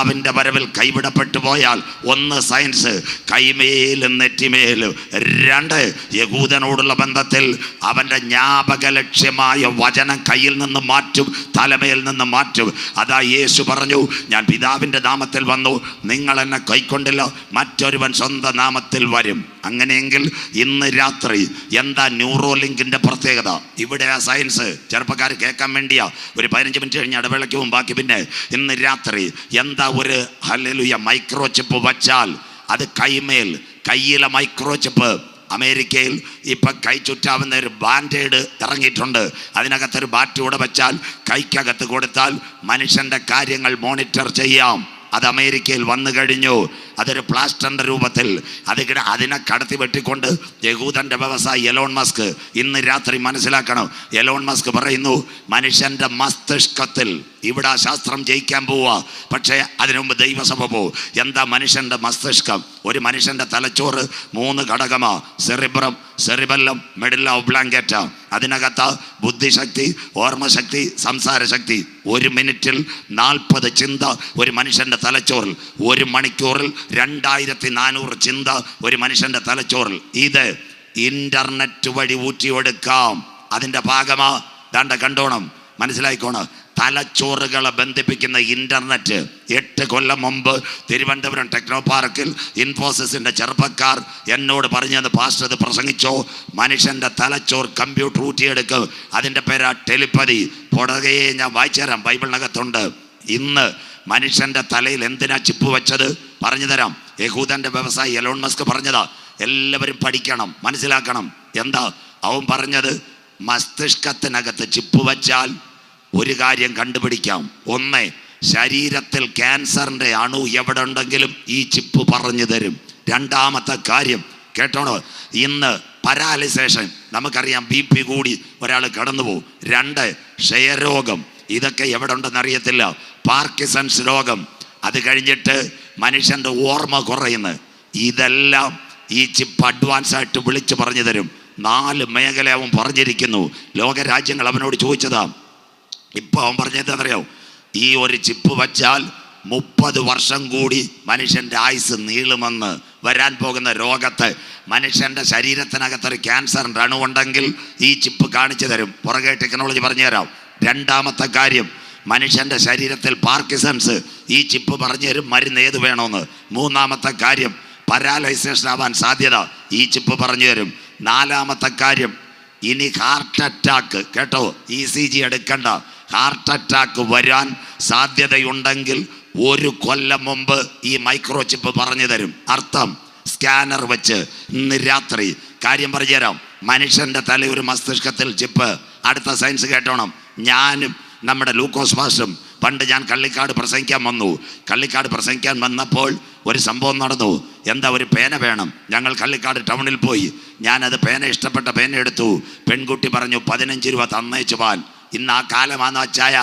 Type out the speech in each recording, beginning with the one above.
കർത്താവിൻ്റെ വരവിൽ കൈവിടപ്പെട്ടു പോയാൽ, ഒന്ന് സയൻസ് കൈമേലും നെറ്റിമേലും, രണ്ട് യഹൂദനോടുള്ള ബന്ധത്തിൽ അവൻ്റെ ജ്ഞാപക ലക്ഷ്യമായ വചനം കയ്യിൽ നിന്ന് മാറ്റും, തലമേൽ നിന്ന് മാറ്റും. അതാ യേശു പറഞ്ഞു, ഞാൻ പിതാവിൻ്റെ നാമത്തിൽ വന്നു, നിങ്ങൾ എന്നെ കൈക്കൊണ്ടില്ല, മറ്റൊരുവൻ സ്വന്തം നാമത്തിൽ വരും. അങ്ങനെയെങ്കിൽ ഇന്ന് രാത്രി എന്താ ന്യൂറോലിങ്കിൻ്റെ പ്രത്യേകത? ഇവിടെ ആ സയൻസ് ചെറുപ്പക്കാർ കേൾക്കാൻ വേണ്ടിയാ. ഒരു 15 മിനിറ്റ് കഴിഞ്ഞ് ഇടവേളയ്ക്ക് മുമ്പ് ബാക്കി. പിന്നെ ഇന്ന് രാത്രി എന്താ ഒരു ഹല്ലേലൂയ മൈക്രോ ചിപ്പ് വച്ചാൽ അത് കയ്യിലെ മൈക്രോ ചിപ്പ്. അമേരിക്കയിൽ ഇപ്പം കൈ ചുറ്റാവുന്ന ഒരു ബാൻഡേഡ് ഇറങ്ങിയിട്ടുണ്ട്. അതിനകത്തൊരു ബാറ്റൂടെ വെച്ചാൽ കൈക്കകത്ത് കൊടുത്താൽ മനുഷ്യൻ്റെ കാര്യങ്ങൾ മോണിറ്റർ ചെയ്യാം. അത് അമേരിക്കയിൽ വന്നു കഴിഞ്ഞു. അതൊരു പ്ലാസ്റ്ററിൻ്റെ രൂപത്തിൽ. അതിനെ കടത്തി വെട്ടിക്കൊണ്ട് യഹൂദൻ്റെ വ്യവസായി എലോൺ മസ്ക് ഇന്ന് രാത്രി മനസ്സിലാക്കണം. എലോൺ മസ്ക് പറയുന്നു, മനുഷ്യൻ്റെ മസ്തിഷ്കത്തിൽ ഇവിടെ ശാസ്ത്രം ജയിക്കാൻ പോവുക, പക്ഷേ അതിനു മുമ്പ് ദൈവസഭ പോവും. എന്താ മനുഷ്യൻ്റെ മസ്തിഷ്കം? ഒരു മനുഷ്യൻ്റെ തലച്ചോറ് 3 ഘടകമാ: സെറിബ്രം, സെറിബെല്ലം, മെഡില്ല ഒബ്ലാങ്കേറ്റ. അതിനകത്ത് ബുദ്ധിശക്തി, ഓർമ്മശക്തി, സംസാരശക്തി. 1 മിനിറ്റിൽ 40 ചിന്ത ഒരു മനുഷ്യൻ്റെ തലച്ചോറിൽ. 1 മണിക്കൂറിൽ 2400 ചിന്ത ഒരു മനുഷ്യൻ്റെ തലച്ചോറിൽ. ഇത് ഇന്റർനെറ്റ് വഴി ഊറ്റിയെടുക്കാം. അതിൻ്റെ ഭാഗമാ ദാണ്ട കണ്ടോണം, മനസ്സിലായിക്കോണം. തലച്ചോറുകളെ ബന്ധിപ്പിക്കുന്ന ഇന്റർനെറ്റ്. 8 കൊല്ലം മുമ്പ് തിരുവനന്തപുരം ടെക്നോ പാർക്കിൽ ഇൻഫോസിസിൻ്റെ ചെറുപ്പക്കാർ എന്നോട് പറഞ്ഞത്, പാസ്റ്റർ ഇത് പ്രസംഗിച്ചോ, മനുഷ്യൻ്റെ തലച്ചോർ കമ്പ്യൂട്ടർ ഊറ്റിയെടുക്കും. അതിൻ്റെ പേരാ ടെലിപ്പതി. പുറകെ ഞാൻ വായിച്ചുതരാം, ബൈബിളിനകത്തുണ്ട്. ഇന്ന് മനുഷ്യൻ്റെ തലയിൽ എന്തിനാ ചിപ്പ് വെച്ചത് പറഞ്ഞു തരാം. യഹൂദൻ്റെ വ്യവസായി എലോൺ മസ്ക് പറഞ്ഞതാ. എല്ലാവരും പഠിക്കണം, മനസ്സിലാക്കണം. എന്താ അവൻ പറഞ്ഞത്? മസ്തിഷ്കത്തിനകത്ത് ചിപ്പ് വച്ചാൽ ഒരു കാര്യം കണ്ടുപിടിക്കാം. ഒന്ന്, ശരീരത്തിൽ ക്യാൻസറിൻ്റെ അണു എവിടെ ഉണ്ടെങ്കിലും ഈ ചിപ്പ് പറഞ്ഞു തരും. രണ്ടാമത്തെ കാര്യം കേട്ടോണോ, ഇന്ന് പരാലിസേഷൻ, നമുക്കറിയാം BP കൂടി ഒരാൾ കടന്നു പോകും. 2, ക്ഷയരോഗം, ഇതൊക്കെ എവിടെ ഉണ്ടെന്ന് അറിയത്തില്ല. പാർക്കിൻസൺസ് രോഗം, അത് കഴിഞ്ഞിട്ട് മനുഷ്യൻ്റെ ഓർമ്മ കുറയുന്നു. ഇതെല്ലാം ഈ ചിപ്പ് അഡ്വാൻസ് ആയിട്ട് വിളിച്ച് പറഞ്ഞു തരും. 4 മേഖല അവൻ പറഞ്ഞിരിക്കുന്നു. ലോകരാജ്യങ്ങൾ അവനോട് ചോദിച്ചതാ. ഇപ്പോൾ അവൻ പറഞ്ഞത് അറിയോ? ഈ ഒരു ചിപ്പ് വച്ചാൽ 30 വർഷം കൂടി മനുഷ്യൻ്റെ ആയുസ് നീളുമെന്ന്. വരാൻ പോകുന്ന രോഗത്തെ, മനുഷ്യൻ്റെ ശരീരത്തിനകത്തൊരു ക്യാൻസറിൻ്റെ അണുവുണ്ടെങ്കിൽ ഈ ചിപ്പ് കാണിച്ചു തരും. പുറകെ ടെക്നോളജി പറഞ്ഞു തരാം. രണ്ടാമത്തെ കാര്യം, മനുഷ്യൻ്റെ ശരീരത്തിൽ പാർക്കിൻസൺസ്, ഈ ചിപ്പ് പറഞ്ഞു തരും മരുന്ന് ഏത് വേണമെന്ന്. മൂന്നാമത്തെ കാര്യം, പരാലൈസേഷൻ ആവാൻ സാധ്യത, ഈ ചിപ്പ് പറഞ്ഞു തരും. നാലാമത്തെ കാര്യം, ഇനി ഹാർട്ട് അറ്റാക്ക്, കേട്ടോ, ECG എടുക്കണ്ട, ഹാർട്ട് അറ്റാക്ക് വരാൻ സാധ്യതയുണ്ടെങ്കിൽ 1 കൊല്ലം മുമ്പ് ഈ മൈക്രോ ചിപ്പ് പറഞ്ഞു തരും. അർത്ഥം, സ്കാനർ വെച്ച് ഇന്ന് രാത്രി കാര്യം പറഞ്ഞു തരാം. മനുഷ്യൻ്റെ തലയൊരു മസ്തിഷ്കത്തിൽ ചിപ്പ്. അടുത്ത സയൻസ് കേട്ടോണം. ഞാനും നമ്മുടെ ലൂക്കോസ് മാസ്റ്ററും പണ്ട് ഞാൻ കള്ളിക്കാട് പ്രസംഗിക്കാൻ വന്നു. കള്ളിക്കാട് പ്രസംഗിക്കാൻ വന്നപ്പോൾ ഒരു സംഭവം നടന്നു. എന്താ, ഒരു പേന വേണം. ഞങ്ങൾ കള്ളിക്കാട് ടൗണിൽ പോയി. ഞാനത് ഇഷ്ടപ്പെട്ട പേന എടുത്തു. പെൺകുട്ടി പറഞ്ഞു 15 രൂപ തന്നേച്ചു പാൽ. ഇന്ന് ആ കാലമാണെന്ന് വച്ചായ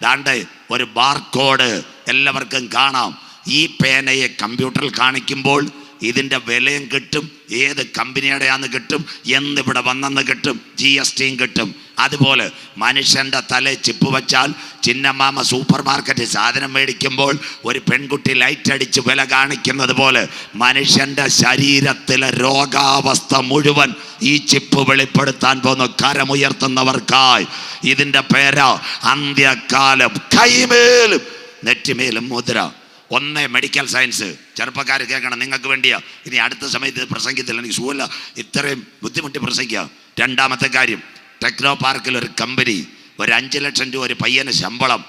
ദാണ്ട് ഒരു ബാർകോഡ് എല്ലാവർക്കും കാണാം. ഈ പേനയെ കമ്പ്യൂട്ടറിൽ കാണിക്കുമ്പോൾ ഇതിൻ്റെ വിലയും കിട്ടും, ഏത് കമ്പനിയുടെയാന്ന് കിട്ടും, എന്നിവിടെ വന്നെന്ന് കിട്ടും, GSTയും കിട്ടും. അതുപോലെ മനുഷ്യൻ്റെ തല ചിപ്പ് വച്ചാൽ ചിന്നമാമ സൂപ്പർ മാർക്കറ്റിൽ സാധനം മേടിക്കുമ്പോൾ ഒരു പെൺകുട്ടി ലൈറ്റ് അടിച്ച് വില കാണിക്കുന്നത് പോലെ മനുഷ്യൻ്റെ ശരീരത്തിലെ രോഗാവസ്ഥ മുഴുവൻ ഈ ചിപ്പ് വെളിപ്പെടുത്താൻ പോകുന്ന കരമുയർത്തുന്നവർക്കായി. ഇതിൻ്റെ പേരാ അന്ത്യകാലം. കൈമേലും നെറ്റിമേലും മുദ്ര. 1, മെഡിക്കൽ സയൻസ്. ചെറുപ്പക്കാർ കേൾക്കണം, നിങ്ങൾക്ക് വേണ്ടിയാ. ഇനി അടുത്ത സമയത്ത് പ്രസംഗിത്തില്ല, എനിക്ക് സുഖമില്ല, ഇത്രയും ബുദ്ധിമുട്ടി പ്രസംഗിക്കുക. രണ്ടാമത്തെ കാര്യം, ടെക്നോ പാർക്കിൽ ഒരു കമ്പനി, ഒരു 5 ലക്ഷം രൂപ ഒരു പയ്യന് ശമ്പളം.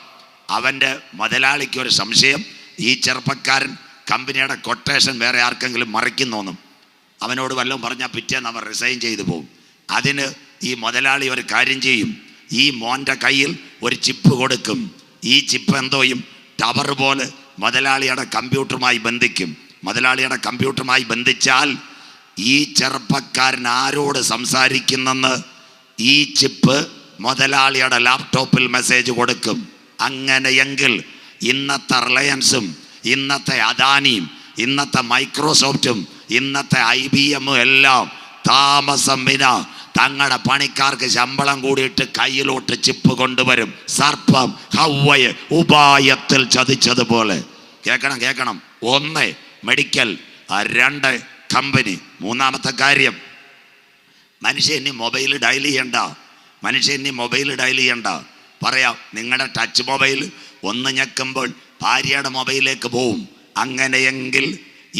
അവൻ്റെ മുതലാളിക്ക് ഒരു സംശയം, ഈ ചെറുപ്പക്കാരൻ കമ്പനിയുടെ കൊട്ടേഷൻ വേറെ ആർക്കെങ്കിലും മറിക്കുന്നോന്നും. അവനോട് വല്ലതും പറഞ്ഞാൽ പിറ്റേന്ന് അവൻ റിസൈൻ ചെയ്തു പോകും. അതിന് ഈ മുതലാളി ഒരു കാര്യം ചെയ്യും, ഈ മോൻ്റെ കയ്യിൽ ഒരു ചിപ്പ് കൊടുക്കും. ഈ ചിപ്പ് എന്തോയും ടവർ പോലെ മുതലാളിയുടെ കമ്പ്യൂട്ടറുമായി ബന്ധിക്കും. മുതലാളിയുടെ കമ്പ്യൂട്ടറുമായി ബന്ധിച്ചാൽ ഈ ചെറുപ്പക്കാരൻ ആരോട് സംസാരിക്കുന്നെന്ന് ഈ ചിപ്പ് മുതലാളിയുടെ ലാപ്ടോപ്പിൽ മെസ്സേജ് കൊടുക്കും. അങ്ങനെയെങ്കിൽ ഇന്നത്തെ റിലയൻസും ഇന്നത്തെ അദാനിയും ഇന്നത്തെ മൈക്രോസോഫ്റ്റും ഇന്നത്തെ IBM എല്ലാം താമസം വിന തങ്ങളുടെ പണിക്കാർക്ക് ശമ്പളം കൂടിയിട്ട് കയ്യിലോട്ട് ചിപ്പ് കൊണ്ടുവരും. സർപ്പം ഹവ്വയെ ഉപായത്തിൽ ചതിച്ചതുപോലെ. കേൾക്കണം. 1 മെഡിക്കൽ, 2 കമ്പനി. മൂന്നാമത്തെ കാര്യം, മനുഷ്യൻ ഇനി മൊബൈൽ ഡയൽ ചെയ്യണ്ട. പറയാം, നിങ്ങളുടെ ടച്ച് മൊബൈൽ ഒന്ന് ഞെക്കുമ്പോൾ ഭാര്യയുടെ മൊബൈലിലേക്ക് പോവും. അങ്ങനെയെങ്കിൽ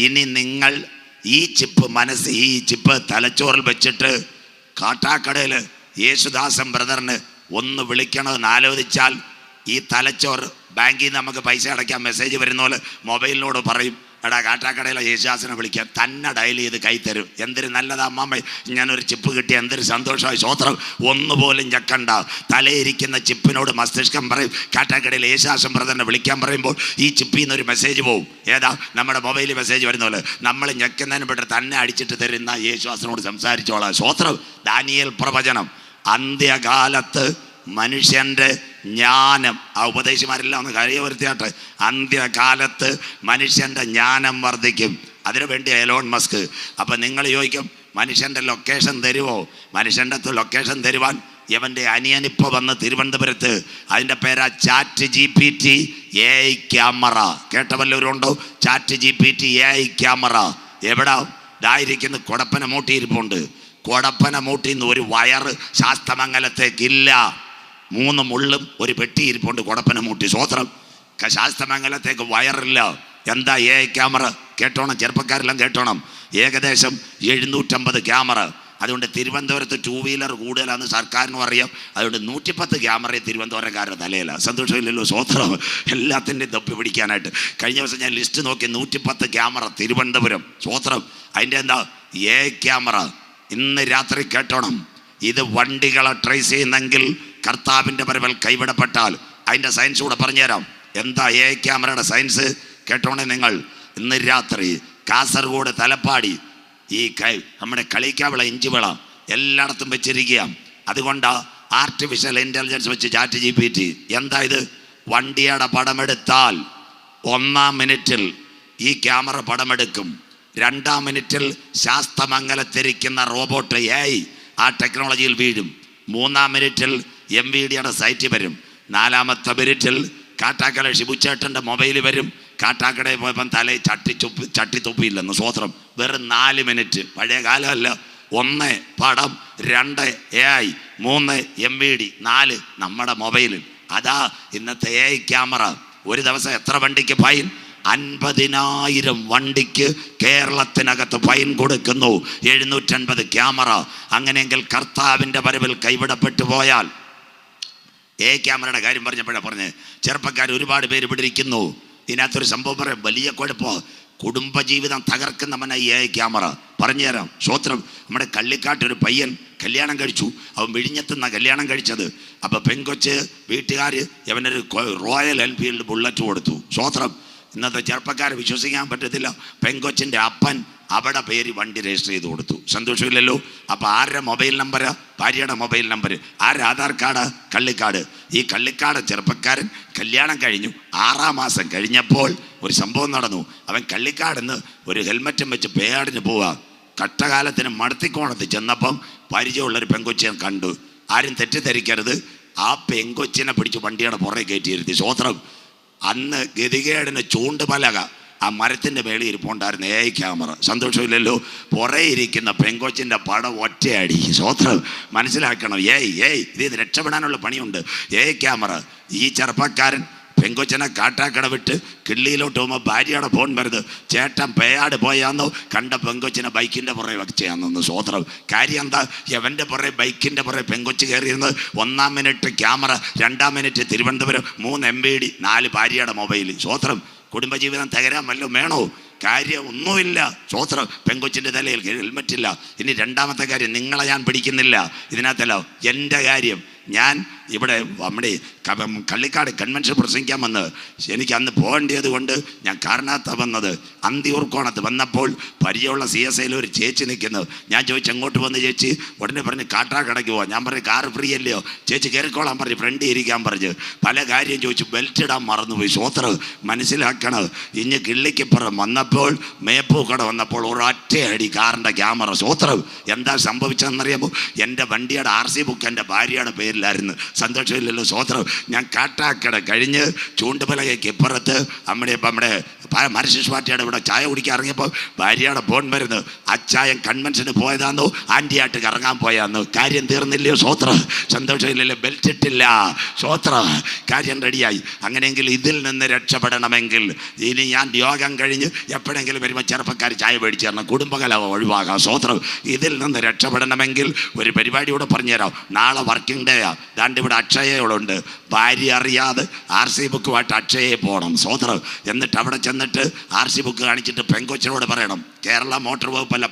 ഇനി നിങ്ങൾ ഈ ചിപ്പ് തലച്ചോറിൽ വെച്ചിട്ട് കാട്ടാക്കടയിൽ യേശുദാസൻ ബ്രദറിന് ഒന്ന് വിളിക്കണമെന്ന് ആലോചിച്ചാൽ ഈ തലച്ചോറ് ബാങ്കിൽ നിന്ന് നമുക്ക് പൈസ അടയ്ക്കാൻ മെസ്സേജ് വരുന്ന പോലെ മൊബൈലിനോട് പറയും, എടാ കാട്ടാക്കടയിലെ യേശുദാസിനെ വിളിക്കാൻ. തന്നെ ഡയൽ ചെയ്ത് കൈ തരും. എന്തൊരു നല്ലതാ അമ്മമ്മ, ഞാനൊരു ചിപ്പ് കിട്ടിയ എന്തൊരു സന്തോഷമായി. സ്വോത്രം. ഒന്നുപോലും ഞെക്കണ്ട. തലയിരിക്കുന്ന ചിപ്പിനോട് മസ്തിഷ്കം പറയും, കാട്ടാക്കടയിലെ യേശുദാസൻ ബ്രദറിനെ വിളിക്കാൻ പറയുമ്പോൾ ഈ ചിപ്പിൽ നിന്നൊരു മെസ്സേജ് പോവും. ഏതാ? നമ്മുടെ മൊബൈലിൽ മെസ്സേജ് വരുന്ന പോലെ നമ്മൾ ഞെക്കുന്നതിന് പെട്ട് തന്നെ അടിച്ചിട്ട് തരുന്ന യേശുദാസനോട് സംസാരിച്ചോളാം. സ്വോത്രം. ദാനിയേൽ പ്രവചനം. അന്ത്യകാലത്ത് മനുഷ്യൻ്റെ ജ്ഞാനം, ആ ഉപദേശിമാരെല്ലാം ഒന്ന് കഴിയ വരുത്തിയാട്ടെ. അന്ത്യകാലത്ത് മനുഷ്യൻ്റെ ജ്ഞാനം വർദ്ധിക്കും. അതിനുവേണ്ടി എലോൺ മസ്ക്. അപ്പം നിങ്ങൾ ചോദിക്കും, മനുഷ്യൻ്റെ ലൊക്കേഷൻ തരുമോ? മനുഷ്യൻ്റെ ലൊക്കേഷൻ തരുവാൻ ഇവൻ്റെ അനിയനിപ്പോൾ വന്ന് തിരുവനന്തപുരത്ത്, അതിൻ്റെ പേരാ ചാറ്റ് GPT AI ക്യാമറ. കേട്ട വല്ലവരും ഉണ്ടോ? Chat GPT AI camera. എവിടാ? ഇതായിരിക്കുന്ന കൊടപ്പന മൂട്ടിയിരിപ്പുണ്ട്. കൊടപ്പന മൂട്ടിന്ന് ഒരു വയറ് ശാസ്തമംഗലത്തേക്കില്ല. 3 മുള്ളും ഒരു പെട്ടി ഇരിപ്പുണ്ട് കൊടപ്പന മൂട്ടി. സ്വോത്രം. ശാസ്തമംഗലത്തേക്ക് വയറില്ല. എന്താ AI ക്യാമറ? കേട്ടോണം, ചെറുപ്പക്കാരെല്ലാം കേട്ടോണം. ഏകദേശം 750 ക്യാമറ. അതുകൊണ്ട് തിരുവനന്തപുരത്ത് 2 വീലർ കൂടുതലാണെന്ന് സർക്കാരിനും അറിയാം. അതുകൊണ്ട് 110 ക്യാമറ തിരുവനന്തപുരക്കാരുടെ തലയിലാണ്. സന്തോഷമില്ലല്ലോ? സ്വോത്രം. എല്ലാത്തിൻ്റെയും തപ്പി പിടിക്കാനായിട്ട് കഴിഞ്ഞ ദിവസം ഞാൻ ലിസ്റ്റ് നോക്കി. 110 ക്യാമറ തിരുവനന്തപുരം. സ്വോത്രം. അതിൻ്റെ എന്താ? AI camera. ഇന്ന് രാത്രി കേട്ടോണം, ഇത് വണ്ടികളെ ട്രേസ് ചെയ്യുന്നെങ്കിൽ കർത്താവിൻ്റെ വരവിൽ കൈവിടപ്പെട്ടാൽ അതിൻ്റെ സയൻസ് കൂടെ പറഞ്ഞുതരാം. എന്താ AI ക്യാമറയുടെ സയൻസ്? കേട്ടോണേ നിങ്ങൾ. ഇന്ന് രാത്രി കാസർഗോഡ്, തലപ്പാടി, ഈ നമ്മുടെ കളിക്കാവിള, ഇഞ്ചിവിള എല്ലായിടത്തും വെച്ചിരിക്കുക. അതുകൊണ്ട് ആർട്ടിഫിഷ്യൽ ഇൻ്റലിജൻസ് വെച്ച് ചാറ്റ് GPT. എന്താ ഇത്? വണ്ടിയുടെ പടമെടുത്താൽ 1-ാം മിനിറ്റിൽ ഈ ക്യാമറ പടമെടുക്കും. 2-ാം മിനിറ്റിൽ ശാസ്തമംഗലത്തിരിക്കുന്ന റോബോട്ട് AI ആ ടെക്നോളജിയിൽ വീഴും. 3-ാം മിനിറ്റിൽ MVDയുടെ സൈറ്റിൽ വരും. 4-ാമത്തെ മിനിറ്റിൽ കാട്ടാക്കട ഷിബുച്ചേട്ടൻ്റെ മൊബൈൽ വരും. കാട്ടാക്കടയിൽ പോയപ്പം തലയിൽ ചട്ടിത്തൊപ്പിയില്ലെന്ന്. സ്വോത്രം. വെറും 4 മിനിറ്റ്. പഴയ കാലമല്ല. 1 പടം, 2 AI, 3 MVD, 4 നമ്മുടെ മൊബൈലിൽ. അതാ ഇന്നത്തെ AI ക്യാമറ. ഒരു ദിവസം എത്ര വണ്ടിക്ക് ഫൈൻ? 50,000 വണ്ടിക്ക് കേരളത്തിനകത്ത് ഫൈൻ കൊടുക്കുന്നു. 750 ക്യാമറ. അങ്ങനെയെങ്കിൽ കർത്താവിൻ്റെ വരവിൽ കൈവിടപ്പെട്ടു പോയാൽ, AI ക്യാമറയുടെ കാര്യം പറഞ്ഞപ്പോഴാണ് പറഞ്ഞ്, ചെറുപ്പക്കാർ ഒരുപാട് പേര് ഇവിടെ ഇരിക്കുന്നു. ഇതിനകത്തൊരു സംഭവം പറയാം, വലിയ കുഴപ്പം. കുടുംബജീവിതം തകർക്കുന്നവനാ ഈ AI ക്യാമറ. പറഞ്ഞുതരാം. സ്വോത്രം. നമ്മുടെ കള്ളിക്കാട്ടൊരു പയ്യൻ കല്യാണം കഴിച്ചു. അവൻ വിഴിഞ്ഞത്തുനിന്ന കല്യാണം കഴിച്ചത്. അപ്പോൾ പെങ്കൊച്ച് വീട്ടുകാർ അവനൊരു റോയൽ എൻഫീൽഡ് ബുള്ളറ്റ് കൊടുത്തു. സ്വോത്രം. ഇന്നത്തെ ചെറുപ്പക്കാരെ വിശ്വസിക്കാൻ പറ്റത്തില്ല. പെങ്കൊച്ചിൻ്റെ അപ്പൻ അവിടെ പേര് വണ്ടി രജിസ്റ്റർ ചെയ്ത് കൊടുത്തു. സന്തോഷമില്ലല്ലോ? അപ്പോൾ ആരുടെ മൊബൈൽ നമ്പർ? ഭാര്യയുടെ മൊബൈൽ നമ്പർ. ആരുടെ ആധാർ കാർഡ്? കള്ളിക്കാട്. ഈ കള്ളിക്കാട് ചെറുപ്പക്കാരൻ കല്യാണം കഴിഞ്ഞു. 6-ാം മാസം കഴിഞ്ഞപ്പോൾ ഒരു സംഭവം നടന്നു. അവൻ കള്ളിക്കാടെന്ന് ഒരു ഹെൽമറ്റും വെച്ച് പേയാടിന് പോവുക. കട്ടകാലത്തിന് മടത്തിക്കോണത്ത് ചെന്നപ്പം പരിചയമുള്ളൊരു പെങ്കൊച്ചിനെ കണ്ടു. ആരും തെറ്റിദ്ധരിക്കരുത്. ആ പെങ്കൊച്ചിനെ പിടിച്ച് വണ്ടിയുടെ പുറകെ കയറ്റിയിരുത്തി. സ്വോത്രം. അന്ന് ഗതികേടിന് ചൂണ്ടുപലക ആ മരത്തിൻ്റെ മേളിൽ ഇരിപ്പുണ്ടായിരുന്ന AI ക്യാമറ. സന്തോഷമില്ലല്ലോ? പുറകെ ഇരിക്കുന്ന പെങ്കൊച്ചിൻ്റെ പടം ഒറ്റയടി. സ്വോത്രം. മനസ്സിലാക്കണം. ഇത് രക്ഷപ്പെടാനുള്ള പണിയുണ്ട്. AI camera. ഈ ചെറുപ്പക്കാരൻ പെങ്കൊച്ചനെ കാട്ടാക്കട വിട്ട് കിള്ളിയിലോട്ട് പോകുമ്പോൾ ഭാര്യയുടെ ഫോൺ വരുന്നത്, ചേട്ടൻ പേയാട് പോയാന്നോ, കണ്ട പെങ്കൊച്ചിനെ ബൈക്കിൻ്റെ പുറകെ വെച്ചാന്നൊന്ന്. സ്വോത്രം. കാര്യം എന്താ? എവൻ്റെ പുറകെ ബൈക്കിൻ്റെ പുറകെ പെങ്കൊച്ച് കയറിയിരുന്നത്. 1-ാം minute camera, 2-ാം minute Thiruvananthapuram, 3 MVD, 4 ഭാര്യയുടെ മൊബൈൽ. സ്വോത്രം. കുടുംബജീവിതം തകരാൻ വല്ലതും വേണോ? കാര്യം ഒന്നുമില്ല. സ്വോത്രം. പെങ്കൊച്ചിൻ്റെ തലയിൽ ഹെൽമറ്റില്ല. ഇനി 2-ാമത്തെ കാര്യം, നിങ്ങളെ ഞാൻ പിടിക്കുന്നില്ല ഇതിനകത്തല്ല. എൻ്റെ കാര്യം, ഞാൻ ഇവിടെ നമ്മുടെ കള്ളിക്കാട് കൺവെൻഷൻ പ്രസംഗിക്കാൻ വന്നത്. എനിക്ക് അന്ന് പോകേണ്ടത് കൊണ്ട് ഞാൻ കാരണത്താ വന്നത്. അന്തിയൂർക്കോണത്ത് വന്നപ്പോൾ പരിചയമുള്ള CSIയിൽ ഒരു ചേച്ചി നിൽക്കുന്നത്. ഞാൻ ചോദിച്ചു, എങ്ങോട്ട് വന്ന് ചേച്ചി? ഉടനെ പറഞ്ഞ് കാട്ടാക്കടയ്ക്ക് പോവാം. ഞാൻ പറഞ്ഞു, കാറ് ഫ്രീ അല്ലയോ? ചേച്ചി കയറിക്കോളാൻ പറഞ്ഞു, ഫ്രണ്ട് ഇരിക്കാൻ പറഞ്ഞു. പല കാര്യം ചോദിച്ചു. ബെൽറ്റ് ഇടാൻ മറന്നുപോയി. സ്വോത്രം. മനസ്സിലാക്കണം. ഇഞ്ഞ് കിള്ളിക്കിപ്പുറം വന്നപ്പോൾ, മേപ്പൂക്കട വന്നപ്പോൾ ഒരൊറ്റയടി കാറിൻ്റെ ക്യാമറ. സ്വോത്രം. എന്താ സംഭവിച്ചതെന്നറിയാമോ? എൻ്റെ വണ്ടിയുടെ RC ബുക്ക് എൻ്റെ ഭാര്യയുടെ പേരിലായിരുന്നു. സന്തോഷമില്ലല്ലോ സ്വോത്രം. ഞാൻ കാട്ടാക്കട കഴിഞ്ഞ് ചൂണ്ടുപലകയ്ക്ക് ഇപ്പുറത്ത് നമ്മുടെ മരശിഷ് പാർട്ടിയുടെ ഇവിടെ ചായ കുടിക്കാൻ ഇറങ്ങിയപ്പോൾ ഭാര്യയുടെ ഫോൺ വരുന്നു. അച്ചായൻ കൺവെൻഷന് പോയതാന്നോ ആൻറ്റിയായിട്ട് കറങ്ങാൻ പോയാന്നോ. കാര്യം തീർന്നില്ലയോ സ്വോത്രം. സന്തോഷമില്ലല്ലോ. ബെൽറ്റ് ഇട്ടില്ല സ്വോത്രം. കാര്യം റെഡിയായി. അങ്ങനെയെങ്കിൽ ഇതിൽ നിന്ന് രക്ഷപ്പെടണമെങ്കിൽ ഇനി ഞാൻ യോഗം കഴിഞ്ഞ് എപ്പോഴെങ്കിലും വരുമ്പോൾ ചെറുപ്പക്കാർ ചായ മേടിച്ച് തരണം, കുടുംബകലഹം ഒഴിവാകാം സ്വോത്രം. ഇതിൽ നിന്ന് രക്ഷപ്പെടണമെങ്കിൽ ഒരു പരിപാടിയോടെ പറഞ്ഞുതരാം. നാളെ വർക്കിംഗ് ഡേ ആ. ദാണ്ട് ഇവിടെ അക്ഷയയോടുണ്ട്. ഭാര്യ അറിയാതെ RC ബുക്കുമായിട്ട് അക്ഷയയിൽ പോകണം സ്വോത്രം. എന്നിട്ട് അവിടെ ചെന്നിട്ട് RC ബുക്ക് കാണിച്ചിട്ട് പെങ്കൊച്ചിനോട് പറയണം കേരള മോട്ടോർ വകുപ്പല്ല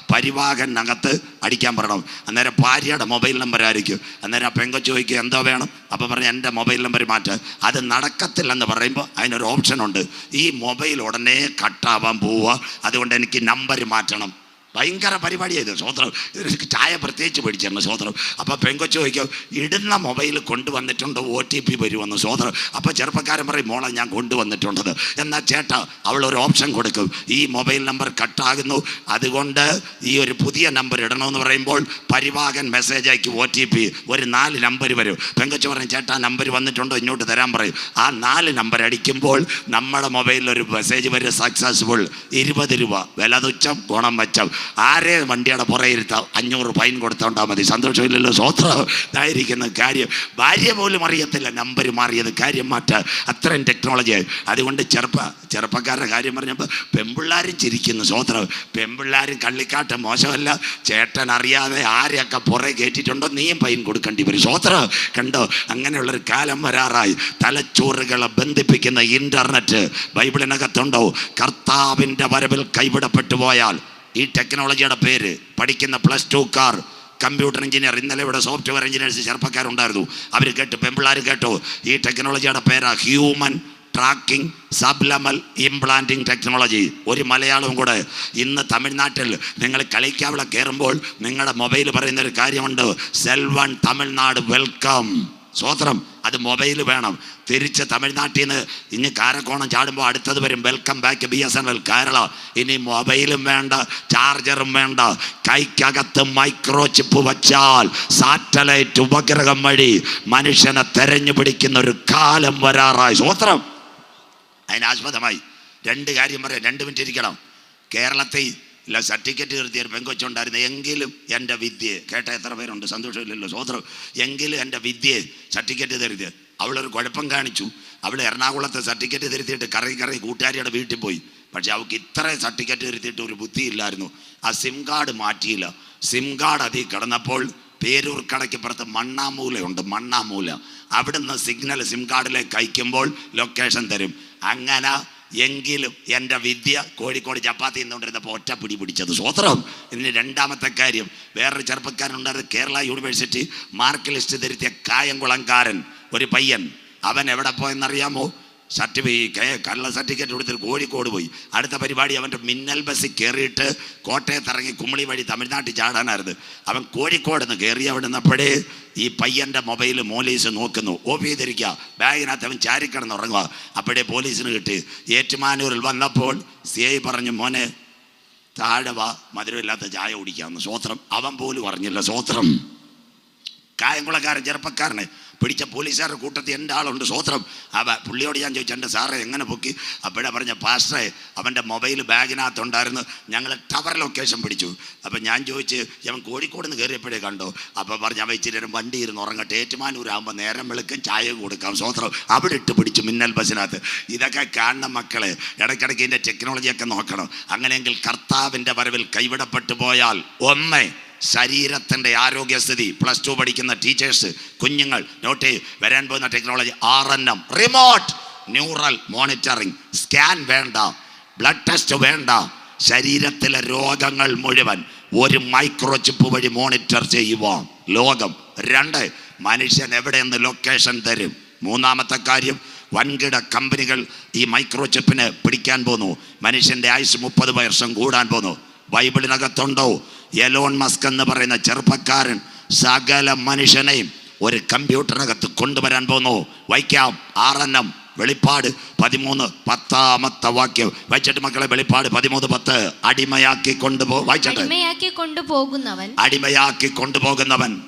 പരിവാഹനകത്ത് അടിക്കാൻ പറയണം. അന്നേരം ഭാര്യയുടെ മൊബൈൽ നമ്പർ ആയിരിക്കും. അന്നേരം ആ പെങ്കൊച്ച് ചോദിക്കും എന്തോ വേണം. അപ്പോൾ പറഞ്ഞ് എൻ്റെ മൊബൈൽ നമ്പർ മാറ്റുക. അത് നടക്കത്തില്ലെന്ന് പറയുമ്പോൾ അതിനൊരു ഓപ്ഷൻ ഉണ്ട്. ഈ മൊബൈൽ ഉടനെ കട്ടാവാൻ പോവുക, അതുകൊണ്ട് എനിക്ക് നമ്പർ മാറ്റണം. ഭയങ്കര പരിപാടിയായത് സ്വോത്രം. ചായ പ്രത്യേകിച്ച് പിടിച്ചിരുന്നു സ്വോത്രം. അപ്പോൾ പെങ്കൊച്ച് ചോദിക്കും ഇടുന്ന മൊബൈൽ കൊണ്ടുവന്നിട്ടുണ്ട്, OTP വരുമെന്ന് സ്വോത്രം. അപ്പോൾ ചെറുപ്പക്കാരൻ പറയും മോളെ ഞാൻ കൊണ്ടുവന്നിട്ടുണ്ടത്. എന്നാൽ ചേട്ടാ അവളൊരു ഓപ്ഷൻ കൊടുക്കും, ഈ മൊബൈൽ നമ്പർ കട്ടാകുന്നു, അതുകൊണ്ട് ഈ ഒരു പുതിയ നമ്പർ ഇടണമെന്ന് പറയുമ്പോൾ പരിവാഹൻ മെസ്സേജ് അയക്കും, OTP ഒരു 4 നമ്പർ വരും. പെങ്കൊച്ച് പറയും ചേട്ടാ നമ്പർ വന്നിട്ടുണ്ടോ ഇങ്ങോട്ട് തരാൻ പറയും. ആ 4 നമ്പർ അടിക്കുമ്പോൾ നമ്മുടെ മൊബൈലിൽ ഒരു മെസ്സേജ് വരും, സക്സസ്ഫുൾ, 20 രൂപ, വില തുച്ഛം, ഗുണം മെച്ചം. ആരെ വണ്ടിയുടെ പുറയിരുത്താം, 500 ഫൈൻ കൊടുത്തോണ്ടാൽ മതി. സന്തോഷമില്ലല്ലോ സ്വോത്രം. ഇതായിരിക്കുന്ന കാര്യം. ഭാര്യ പോലും അറിയത്തില്ല നമ്പർ മാറിയത്. കാര്യം മാറ്റാൻ അത്രയും ടെക്നോളജിയായി. അതുകൊണ്ട് ചെറുപ്പക്കാരുടെ കാര്യം പറഞ്ഞപ്പോൾ പെൺപിള്ളാരും ചിരിക്കുന്നു സ്വോത്രം. പെൺപിള്ളാരും കള്ളിക്കാട്ട് മോശമല്ല. ചേട്ടൻ അറിയാതെ ആരെയൊക്കെ പുറകെ കയറ്റിയിട്ടുണ്ടോ നീയും ഫൈൻ കൊടുക്കേണ്ടി വരും സ്വോത്രം. കണ്ടോ, അങ്ങനെയുള്ളൊരു കാലം വരാറായി. തലച്ചോറുകളെ ബന്ധിപ്പിക്കുന്ന ഇൻ്റർനെറ്റ് ബൈബിളിനകത്തുണ്ടോ? കർത്താവിൻ്റെ വരവിൽ കൈവിടപ്പെട്ടു പോയാൽ ഈ ടെക്നോളജിയുടെ പേര് പഠിക്കുന്ന +2 കമ്പ്യൂട്ടർ എഞ്ചിനീയർ. ഇന്നലെ ഇവിടെ സോഫ്റ്റ്വെയർ എഞ്ചിനീയേഴ്സ് ചെറുപ്പക്കാരുണ്ടായിരുന്നു. അവർ കേട്ടു, പെൺപിള്ളാർ കേട്ടു. ഈ ടെക്നോളജിയുടെ പേരാ ഹ്യൂമൻ ട്രാക്കിംഗ് സബ്ലമൽ ഇംപ്ലാന്റിംഗ് ടെക്നോളജി. ഒരു മലയാളവും കൂടെ. ഇന്ന് തമിഴ്നാട്ടിൽ നിങ്ങൾ കളിക്കാവിള കയറുമ്പോൾ നിങ്ങളുടെ മൊബൈൽ പറയുന്നൊരു കാര്യമുണ്ട്, സെൽവൺ തമിഴ്നാട് വെൽക്കം സ്വോത്രം. അത് മൊബൈൽ വേണം. തിരിച്ച് തമിഴ്നാട്ടിൽ നിന്ന് ഇനി കാരക്കോണം ചാടുമ്പോൾ അടുത്തത് വരും, വെൽക്കം ബാക്ക് BSNL കേരള. ഇനി മൊബൈലും വേണ്ട, ചാർജറും വേണ്ട, കൈക്കകത്ത് മൈക്രോ ചിപ്പ് വച്ചാൽ സാറ്റലൈറ്റ് ഉപഗ്രഹം വഴി മനുഷ്യനെ തെരഞ്ഞു പിടിക്കുന്ന ഒരു കാലം വരാറായി സ്വോത്രം. അതിനാസ്പദമായി 2 കാര്യം പറയാം. 2 മിനിറ്റ് ഇരിക്കണം. കേരളത്തിൽ ഇല്ല സർട്ടിഫിക്കറ്റ് നിർത്തിയ ഒരു പെങ്കൊച്ചുണ്ടായിരുന്നു. എങ്കിലും എൻ്റെ വിദ്യയെ കേട്ട എത്ര പേരുണ്ട്, സന്തോഷമില്ലല്ലോ സ്വോത്രം. എങ്കിലും എൻ്റെ വിദ്യയെ സർട്ടിഫിക്കറ്റ് തിരുത്തിയത്. അവളൊരു കുഴപ്പം കാണിച്ചു. അവൾ എറണാകുളത്തെ സർട്ടിഫിക്കറ്റ് തിരുത്തിയിട്ട് കറങ്ങി കൂട്ടുകാരിയുടെ വീട്ടിൽ പോയി. പക്ഷെ അവൾക്ക് ഇത്രയും സർട്ടിഫിക്കറ്റ് തിരുത്തിയിട്ട് ഒരു ബുദ്ധിയില്ലായിരുന്നു. ആ സിം കാർഡ് മാറ്റിയില്ല. സിം കാർഡ് അതിൽ കിടന്നപ്പോൾ പേരൂർ കടയ്ക്കപ്പുറത്ത് മണ്ണാമൂലയുണ്ട്, മണ്ണാമൂല. അവിടുന്ന് സിഗ്നൽ സിം കാർഡിലേക്ക് അയക്കുമ്പോൾ ലൊക്കേഷൻ തരും. അങ്ങനെ എങ്കിലും എൻ്റെ വിദ്യ കോഴിക്കോട് ചപ്പാത്തി നിന്നുകൊണ്ടിരുന്നപ്പോൾ ഒറ്റ പിടിച്ചത് സ്വോത്രം. ഇതിന് 2ാമത്തെ കാര്യം, വേറൊരു ചെറുപ്പക്കാരനുണ്ടായിരുന്നു. കേരള യൂണിവേഴ്സിറ്റി മാർക്ക് ലിസ്റ്റ് തിരുത്തിയ കായംകുളംകാരൻ ഒരു പയ്യൻ. അവൻ എവിടെ പോയെന്നറിയാമോ? കള്ള സർട്ടിഫിക്കറ്റ് കൊടുത്തിട്ട് കോഴിക്കോട് പോയി. അടുത്ത പരിപാടി അവൻ്റെ മിന്നൽ ബസ്സിൽ കയറിയിട്ട് കോട്ടയത്ത് ഇറങ്ങി കുമളി വഴി തമിഴ്നാട്ടിൽ ചാടാനായിരുന്നു. അവൻ കോഴിക്കോട് നിന്ന് കയറി. അവിടെ നിന്നപ്പോഴേ ഈ പയ്യൻ്റെ മൊബൈൽ പോലീസ് നോക്കുന്നു. ഓഫ് ചെയ്തിരിക്കുക. ബാഗിനകത്ത് അവൻ ചാരിക്കിടന്ന് ഉറങ്ങുക. അപ്പോഴേ പോലീസിന് കിട്ടി. ഏറ്റുമാനൂരിൽ വന്നപ്പോൾ CI പറഞ്ഞു, മോനെ താഴെ വാ, മധുരമില്ലാത്ത ചായ കുടിക്കാമെന്ന് സ്വോത്രം. അവൻ പോലും അറിഞ്ഞില്ല സ്വോത്രം. കായംകുളക്കാരൻ ചെറുപ്പക്കാരനെ പിടിച്ച പോലീസുകാരുടെ കൂട്ടത്തിൽ എൻ്റെ ആളുണ്ട് സ്വോത്രം. പുള്ളിയോട് ഞാൻ ചോദിച്ചു, എൻ്റെ സാറേ എങ്ങനെ പൊക്കി? അപ്പോഴേ പറഞ്ഞ പാസ്റ്ററെ അവൻ്റെ മൊബൈൽ ബാഗിനകത്തുണ്ടായിരുന്നു, ഞങ്ങൾ ടവർ ലൊക്കേഷൻ പിടിച്ചു. അപ്പം ഞാൻ ചോദിച്ച് അവൻ കോഴിക്കോട് നിന്ന് കയറിയപ്പോഴേ കണ്ടോ? അപ്പോൾ പറഞ്ഞ് അവൻ ഇച്ചിരി നേരം വണ്ടി ഇരുന്ന് ഉറങ്ങട്ടെ, ഏറ്റുമാനൂരാകുമ്പോൾ നേരം വെളുക്കും ചായ കൊടുക്കാം സ്വോത്രം. അവിടെ ഇട്ട് പിടിച്ചു മിന്നൽ ബസ്സിനകത്ത്. ഇതൊക്കെ കാണണം മക്കളെ. ഇടയ്ക്കിടയ്ക്ക് ഇതിൻ്റെ ടെക്നോളജിയൊക്കെ നോക്കണം. അങ്ങനെയെങ്കിൽ കർത്താവിൻ്റെ വരവിൽ കൈവിടപ്പെട്ടു പോയാൽ ഒന്ന് ശരീരത്തിൻ്റെ ആരോഗ്യസ്ഥിതി. +2 പഠിക്കുന്ന ടീച്ചേഴ്സ്, കുഞ്ഞുങ്ങൾ നോട്ട് വരാൻ പോകുന്ന technology RNM, remote neural monitoring. Scan വേണ്ട, ബ്ലഡ് ടെസ്റ്റ് വേണ്ട. ശരീരത്തിലെ രോഗങ്ങൾ മുഴുവൻ ഒരു മൈക്രോ ചിപ്പ് വഴി മോണിറ്റർ ചെയ്യുവാൻ ലോകം. 2 മനുഷ്യൻ എവിടെയെന്ന് ലൊക്കേഷൻ തരും. 3ാമത്തെ കാര്യം, വൻകിട കമ്പനികൾ ഈ മൈക്രോ ചിപ്പിന് പിടിക്കാൻ പോന്നു. മനുഷ്യൻ്റെ ആയുസ് 30 വർഷം കൂടാൻ പോന്നു. ബൈബിളിനകത്തുണ്ടോ? എലോൺ മസ്ക് എന്ന് പറയുന്ന ചെറുപ്പക്കാരൻ സകല മനുഷ്യനെയും ഒരു കമ്പ്യൂട്ടറിനകത്ത് കൊണ്ടുവരാൻ പോന്നു. വയ്ക്കാം RNM, വെളിപ്പാട് 13:10 വാക്യം വായിച്ചിട്ട് മക്കളെ. വെളിപ്പാട് 13:10. അടിമയാക്കി കൊണ്ടുപോകുന്നവൻ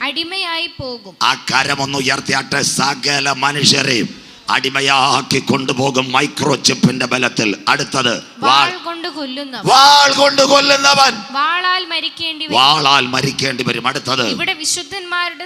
അടിമയായി പോകും. ആ കരമൊന്ന് ഉയർത്തിയാട്ടെ. സകല മനുഷ്യരെയും അടിമയാക്കി കൊണ്ടുപോകും മൈക്രോ ചിപ്പിന്റെ ബലത്തിൽ. അടുത്തത് വാൾ കൊണ്ട് കൊല്ലുന്നവൻ വാളാൽ മരിക്കേണ്ടി വരും. അടുത്തത് ഇവിടെ വിശുദ്ധന്മാരുടെ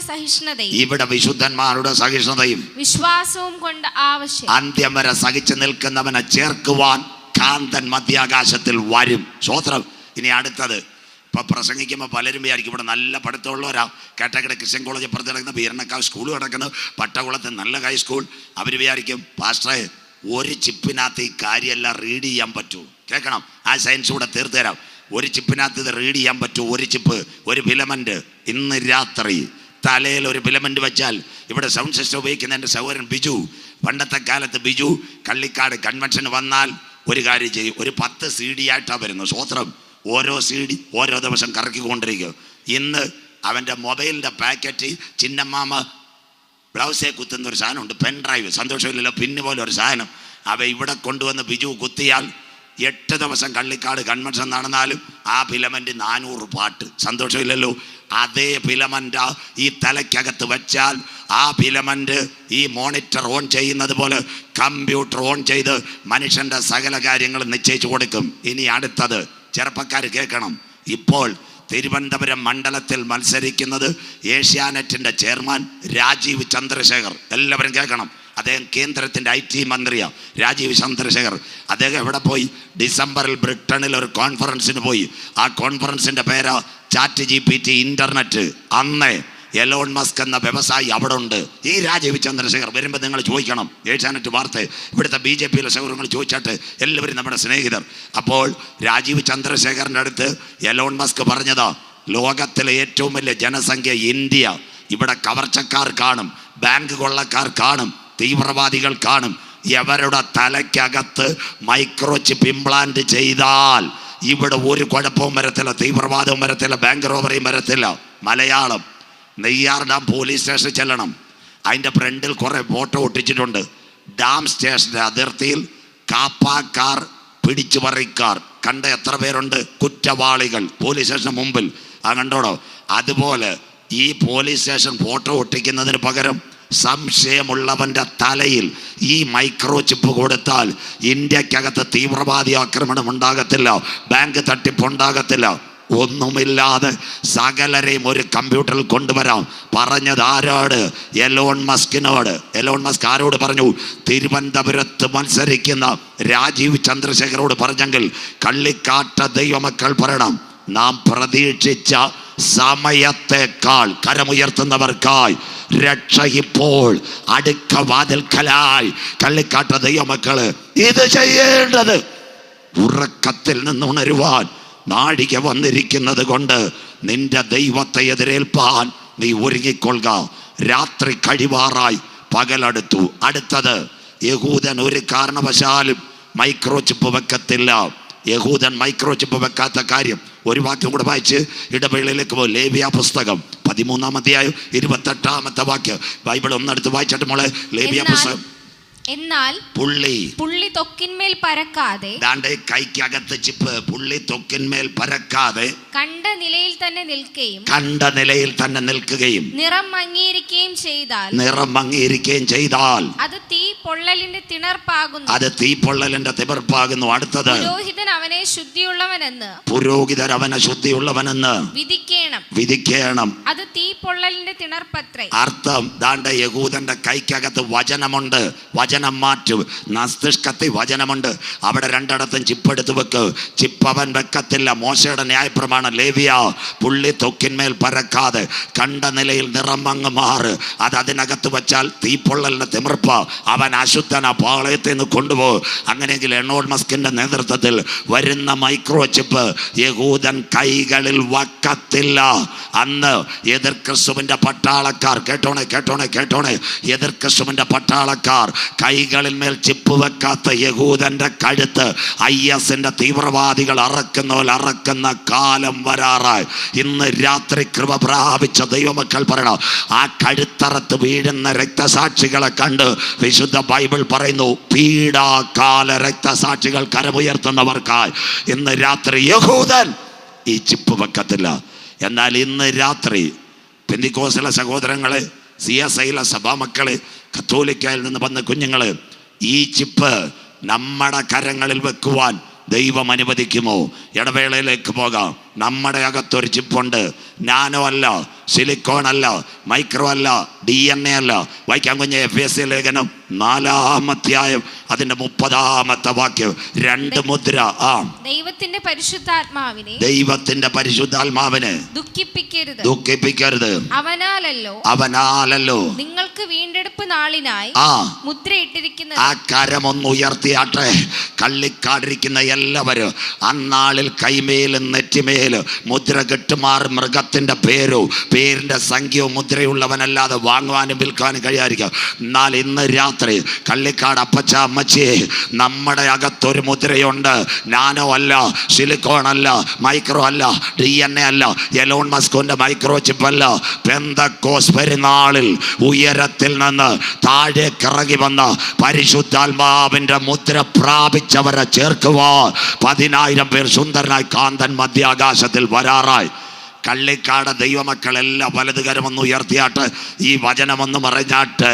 സഹിഷ്ണുതയും വിശ്വാസവും കൊണ്ട് ആവശ്യം. അന്ത്യം വരെ സഹിച്ചു നിൽക്കുന്നവനെ ചേർക്കുവാൻ കാന്തൻ മധ്യാകാശത്തിൽ വരും. സ്തോത്രം. ഇനി അടുത്തത്. ഇപ്പൊ പ്രസംഗിക്കുമ്പോൾ പലരും വിചാരിക്കും ഇവിടെ നല്ല പഠിത്തമുള്ളവരാ. കാട്ടാക്കട ക്രിസ്ത്യൻ കോളേജ് പുറത്ത് കിടക്കുന്ന വീരണക്കാവ് സ്കൂൾ കിടക്കുന്നത്, പട്ടകുളത്ത് നല്ല ഹൈസ്കൂൾ. അവർ വിചാരിക്കും പാസ്റ്ററെ ഒരു ചിപ്പിനകത്ത് ഈ കാര്യമെല്ലാം റീഡ് ചെയ്യാൻ പറ്റൂ. കേൾക്കണം, ആ സയൻസ് കൂടെ തീർത്ത് തരാം. ഒരു ചിപ്പിനകത്ത് ഇത് റീഡ് ചെയ്യാൻ പറ്റൂ. ഒരു ചിപ്പ്, ഒരു ഫിലമെന്റ്. ഇന്ന് രാത്രി തലയിൽ ഒരു ഫിലമെന്റ് വെച്ചാൽ, ഇവിടെ സൗണ്ട് സിസ്റ്റം ഉപയോഗിക്കുന്ന എൻ്റെ സഹോദരൻ ബിജു, പണ്ടത്തെ കാലത്ത് ബിജു കള്ളിക്കാട് കൺവെൻഷന് വന്നാൽ ഒരു കാര്യം ചെയ്യും, ഒരു 10 CD ആയിട്ടാണ് വരുന്നത്. സ്വോത്രം. ഓരോ CD ഓരോ ദിവസം കറക്കിക്കൊണ്ടിരിക്കും. ഇന്ന് അവൻ്റെ മൊബൈലിൻ്റെ പാക്കറ്റ് ചിന്നമ്മാമ ബ്ലൗസേ കുത്തുന്ന ഒരു സാധനമുണ്ട്, പെൻ ഡ്രൈവ്. സന്തോഷമില്ലല്ലോ, പിന്ന് പോലെ ഒരു സാധനം. അവ ഇവിടെ കൊണ്ടുവന്ന് ബിജു കുത്തിയാൽ 8 ദിവസം കള്ളിക്കാട് കൺവെൻഷൻ നടന്നാലും ആ ഫിലമെന്റ് 400 പാട്ട്. സന്തോഷമില്ലല്ലോ. അതേ ഫിലമെന്റ് ഈ തലയ്ക്കകത്ത് വെച്ചാൽ ആ ഫിലമെന്റ് ഈ മോണിറ്റർ ഓൺ ചെയ്യുന്നത് പോലെ കമ്പ്യൂട്ടർ ഓൺ ചെയ്ത് മനുഷ്യന്റെ സകല കാര്യങ്ങളും നിശ്ചയിച്ചു കൊടുക്കും. ഇനി അടുത്തത് ചെറുപ്പക്കാർ കേൾക്കണം. ഇപ്പോൾ തിരുവനന്തപുരം മണ്ഡലത്തിൽ മത്സരിക്കുന്നത് ഏഷ്യാനെറ്റിന്റെ ചെയർമാൻ രാജീവ് ചന്ദ്രശേഖർ. എല്ലാവരും കേൾക്കണം. അദ്ദേഹം കേന്ദ്രത്തിൻ്റെ IT മന്ത്രിയാണ്, രാജീവ് ചന്ദ്രശേഖർ. അദ്ദേഹം എവിടെ പോയി? ഡിസംബറിൽ ബ്രിട്ടനിൽ ഒരു കോൺഫറൻസിന് പോയി. ആ കോൺഫറൻസിൻ്റെ പേര് ChatGPT ഇൻ്റർനെറ്റ്. അന്ന് എലോൺ മസ്ക് എന്ന വ്യവസായി അവിടെ ഉണ്ട്. ഈ രാജീവ് ചന്ദ്രശേഖർ വരുമ്പോൾ നിങ്ങൾ ചോദിക്കണം, ഏഷ്യാനെറ്റ് വാർത്ത ഇവിടുത്തെ BJP സൗകര്യങ്ങൾ ചോദിച്ചാട്ട് എല്ലാവരും നമ്മുടെ സ്നേഹിതർ. അപ്പോൾ രാജീവ് ചന്ദ്രശേഖറിൻ്റെ അടുത്ത് എലോൺ മസ്ക് പറഞ്ഞതാ, ലോകത്തിലെ ഏറ്റവും വലിയ ജനസംഖ്യ ഇന്ത്യ. ഇവിടെ കവർച്ചക്കാർ കാണും, ബാങ്ക് കൊള്ളക്കാർ കാണും, തീവ്രവാദികൾ കാണും. എവരുടെ തലയ്ക്കകത്ത് മൈക്രോ ചിപ്പ് ഇംപ്ലാന്റ് ചെയ്താൽ ഇവിടെ ഒരു കുഴപ്പവും വരത്തില്ല, തീവ്രവാദവും വരത്തില്ല, ബാങ്ക് റോബറിയും വരത്തില്ല. മലയാളം നെയ്യാർ ഡാം പോലീസ് സ്റ്റേഷനിൽ ചെല്ലണം. അതിൻ്റെ ഫ്രണ്ടിൽ കുറേ ഫോട്ടോ ഒട്ടിച്ചിട്ടുണ്ട്. ഡാം സ്റ്റേഷൻ്റെ അതിർത്തിയിൽ കാപ്പാക്കാർ, പിടിച്ചുപറിക്കാർ കണ്ട എത്ര പേരുണ്ട്? കുറ്റവാളികൾ പോലീസ് സ്റ്റേഷന് മുമ്പിൽ. ആ കണ്ടോടോ? അതുപോലെ ഈ പോലീസ് സ്റ്റേഷൻ ഫോട്ടോ ഒട്ടിക്കുന്നതിന് പകരം സംശയമുള്ളവൻ്റെ തലയിൽ ഈ മൈക്രോ ചിപ്പ് കൊടുത്താൽ ഇന്ത്യക്കകത്ത് തീവ്രവാദി ആക്രമണം ഉണ്ടാകത്തില്ല, ബാങ്ക് തട്ടിപ്പുണ്ടാകത്തില്ല. ഒന്നുമില്ലാതെ സകലരെയും ഒരു കമ്പ്യൂട്ടറിൽ കൊണ്ടുവരാം. പറഞ്ഞത് ആരോട്? എലോൺ മസ്കിനോട്. എലോൺ മസ്ക് ആരോട് പറഞ്ഞു? തിരുവനന്തപുരത്ത് മത്സരിക്കുന്ന രാജീവ് ചന്ദ്രശേഖരോട് പറഞ്ഞെങ്കിൽ കള്ളിക്കാട്ട ദൈവമക്കൾ പറയണം, നാം പ്രതീക്ഷിച്ച സമയത്തേക്കാൾ കരമുയർത്തുന്നവർക്കായി രക്ഷ ഇപ്പോൾ അടുക്ക വാതിൽക്കലായി. കള്ളിക്കാട്ട ദൈവമക്കള് ഇത് ചെയ്യേണ്ടത്. ഉറക്കത്തിൽ നിന്ന് ഉണരുവാൻ നാഴിക വന്നിരിക്കുന്നത് കൊണ്ട് നിന്റെ ദൈവത്തെ എതിരേൽപ്പാൻ നീ ഒരുങ്ങിക്കൊള്ളുക. രാത്രി കഴിവാറായി, പകലടുത്തു. അടുത്തത്, യഹൂദൻ ഒരു കാരണവശാലും മൈക്രോ ചിപ്പ് വെക്കത്തില്ല. യഹൂദൻ മൈക്രോ ചിപ്പ് വെക്കാത്ത കാര്യം ഒരു വാക്യം കൂടെ വായിച്ച് ഇടവേളയിലേക്ക് പോകും. ലേവ്യ പുസ്തകം 13-ാം അധ്യായം 28-ാമത്തെ വാക്യം. ബൈബിൾ ഒന്നെടുത്ത് വായിച്ചിട്ട് മോളെ. ലേവ്യ പുസ്തകം. എന്നാൽ പുള്ളി തൊക്കിന്മേൽ പരക്കാതെ, കൈക്കകത്ത് ചിപ്പ്, പുള്ളി തൊക്കിന്മേൽ പരക്കാതെ കണ്ട നിലയിൽ തന്നെ നിൽക്കുകയും നിറം മങ്ങിയിരിക്കുകയും ചെയ്താൽ അത് തീ പൊള്ളലിന്റെ തിമിർപ്പാകുന്നു. അടുത്തത്, പുരോഹിതൻ അവനെ ശുദ്ധിയുള്ളവനെന്ന് വിധിക്കണം. അത് തീ പൊള്ളലിന്റെ തിണർപ്പത്രേ. അർത്ഥം ദാണ്ട യഹൂദന്റെ കൈക്കകത്ത് വചനമുണ്ട്. വചനം മാറ്റും. മസ്തിഷ്കത്തിൽ വചനമുണ്ട്. അവിടെ 2 ചിപ്പെടുത്ത് വെക്ക്. ചിപ്പ് അവൻ വെക്കത്തില്ല. മോശയുടെ ന്യായപ്രമാണം ലേവ്യ, പുള്ളി തൊക്കിന്മേൽ പരക്കാതെ കണ്ട നിലയിൽ നിറം അങ്ങ് മാറ്. അത് അതിനകത്ത് വെച്ചാൽ തീപ്പൊള്ളലിന്റെ തിമിർപ്പ. അവൻ അശുദ്ധന, പാളയത്തിൽ നിന്ന് കൊണ്ടുപോകും. അങ്ങനെയെങ്കിൽ എലോൺ മസ്കിന്റെ നേതൃത്വത്തിൽ വരുന്ന മൈക്രോ ചിപ്പ് യഹൂദൻ കൈകളിൽ വക്കത്തില്ല. അന്ന് എതിർ ക്രിസ്തുവിന്റെ പട്ടാളക്കാർ, കേട്ടോണേ, എതിർ ക്രിസ്തുവിന്റെ പട്ടാളക്കാർ കൈകളിൽ മേൽ ചിപ്പ് വെക്കാത്ത യഹൂദന്റെ കഴുത്ത് IS-ന്റെ തീവ്രവാദികൾ അറക്കുന്ന കാലം വരാറായി. ഇന്ന് രാത്രി കൃപ പ്രാപിച്ച ദൈവമക്കൾ പറയണം, ആ കഴുത്തറത്ത് വീഴുന്ന രക്തസാക്ഷികളെ കണ്ട് വിശുദ്ധ ബൈബിൾ പറയുന്നു, പീഡാകാല രക്തസാക്ഷികൾ കരമുയർത്തുന്നവർക്കായി ഇന്ന് രാത്രി യഹൂദൻ ഈ ചിപ്പ് വെക്കത്തില്ല. എന്നാൽ ഇന്ന് രാത്രി പെന്തിക്കോസ്തല സഹോദരങ്ങളെ, CSIയിലെ സഭാമക്കളെ, കത്തോലിക്കയിൽ നിന്ന് വന്ന കുഞ്ഞുങ്ങളെ, ഈ ചിപ്പ് നമ്മുടെ കരങ്ങളിൽ വെക്കുവാൻ ദൈവം അനുവദിക്കുമോ? ഇടവേളയിലേക്ക് പോകാം. നമ്മുടെ അകത്തൊരു ചിപ്പുണ്ട്. നാനോ അല്ല, സിലിക്കോൺ അല്ല, മൈക്രോ അല്ല, DNA അല്ല. വായിക്കാൻ കുഞ്ഞ് FSC ലേഖനം 4-ാം അധ്യായം അതിന്റെ 30-ാമത്തെ വാക്യം. 2 മുദ്ര. ദൈവത്തിന്റെ പരിശുദ്ധാത്മാവിനെ ദുഃഖിപ്പിക്കരുത്. അവനാലല്ലോ നിങ്ങൾക്ക് വീണ്ടെടുപ്പ് നാളിനായി മുദ്രയിട്ടിരിക്കുന്നത്. ആ കരമൊന്ന് ഉയർത്തിയാട്ടെ. കള്ളിക്കാടിരിക്കുന്ന എല്ലാവരും അന്നാളിൽ കൈമേലും നെറ്റിമേലും മുദ്ര കെട്ടുമാർ മൃഗത്തിന്റെ പേരിന്റെ സംഖ്യവും മുദ്രയുള്ളവനല്ലാതെ വാങ്ങുവാനും വിൽക്കാനും കഴിയാതിരിക്കാം. എന്നാൽ ഇന്ന് രാത്രി കള്ളിക്കാട് അപ്പച്ച അമ്മച്ചിയെ, നമ്മുടെ അകത്തൊരു മുദ്രയുണ്ട്. നാനോ അല്ല, സിലിക്കോൺ അല്ല, മൈക്രോ അല്ല, DNA അല്ല, എലോൺ മസ്കിന്റെ മൈക്രോ ചിപ്പ് അല്ല. പെന്തക്കോസ് പെരുന്നാളിൽ ഉയരത്തിൽ നിന്ന് താഴേക്ക് ഇറങ്ങി വന്ന പരിശുദ്ധാത്മാവിന്റെ മുദ്ര പ്രാപിച്ചവരെ ചേർക്കുവാൻ 10,000 പേർ സുന്ദരനായി കാന്തൻ മധ്യാകാശത്തിൽ വരാറായി. കള്ളിക്കാട് ദൈവമക്കളെല്ലാം വലതുകരമൊന്ന് ഉയർത്തിയാട്ട്, ഈ വചനമൊന്ന് മറിഞ്ഞാട്ട്.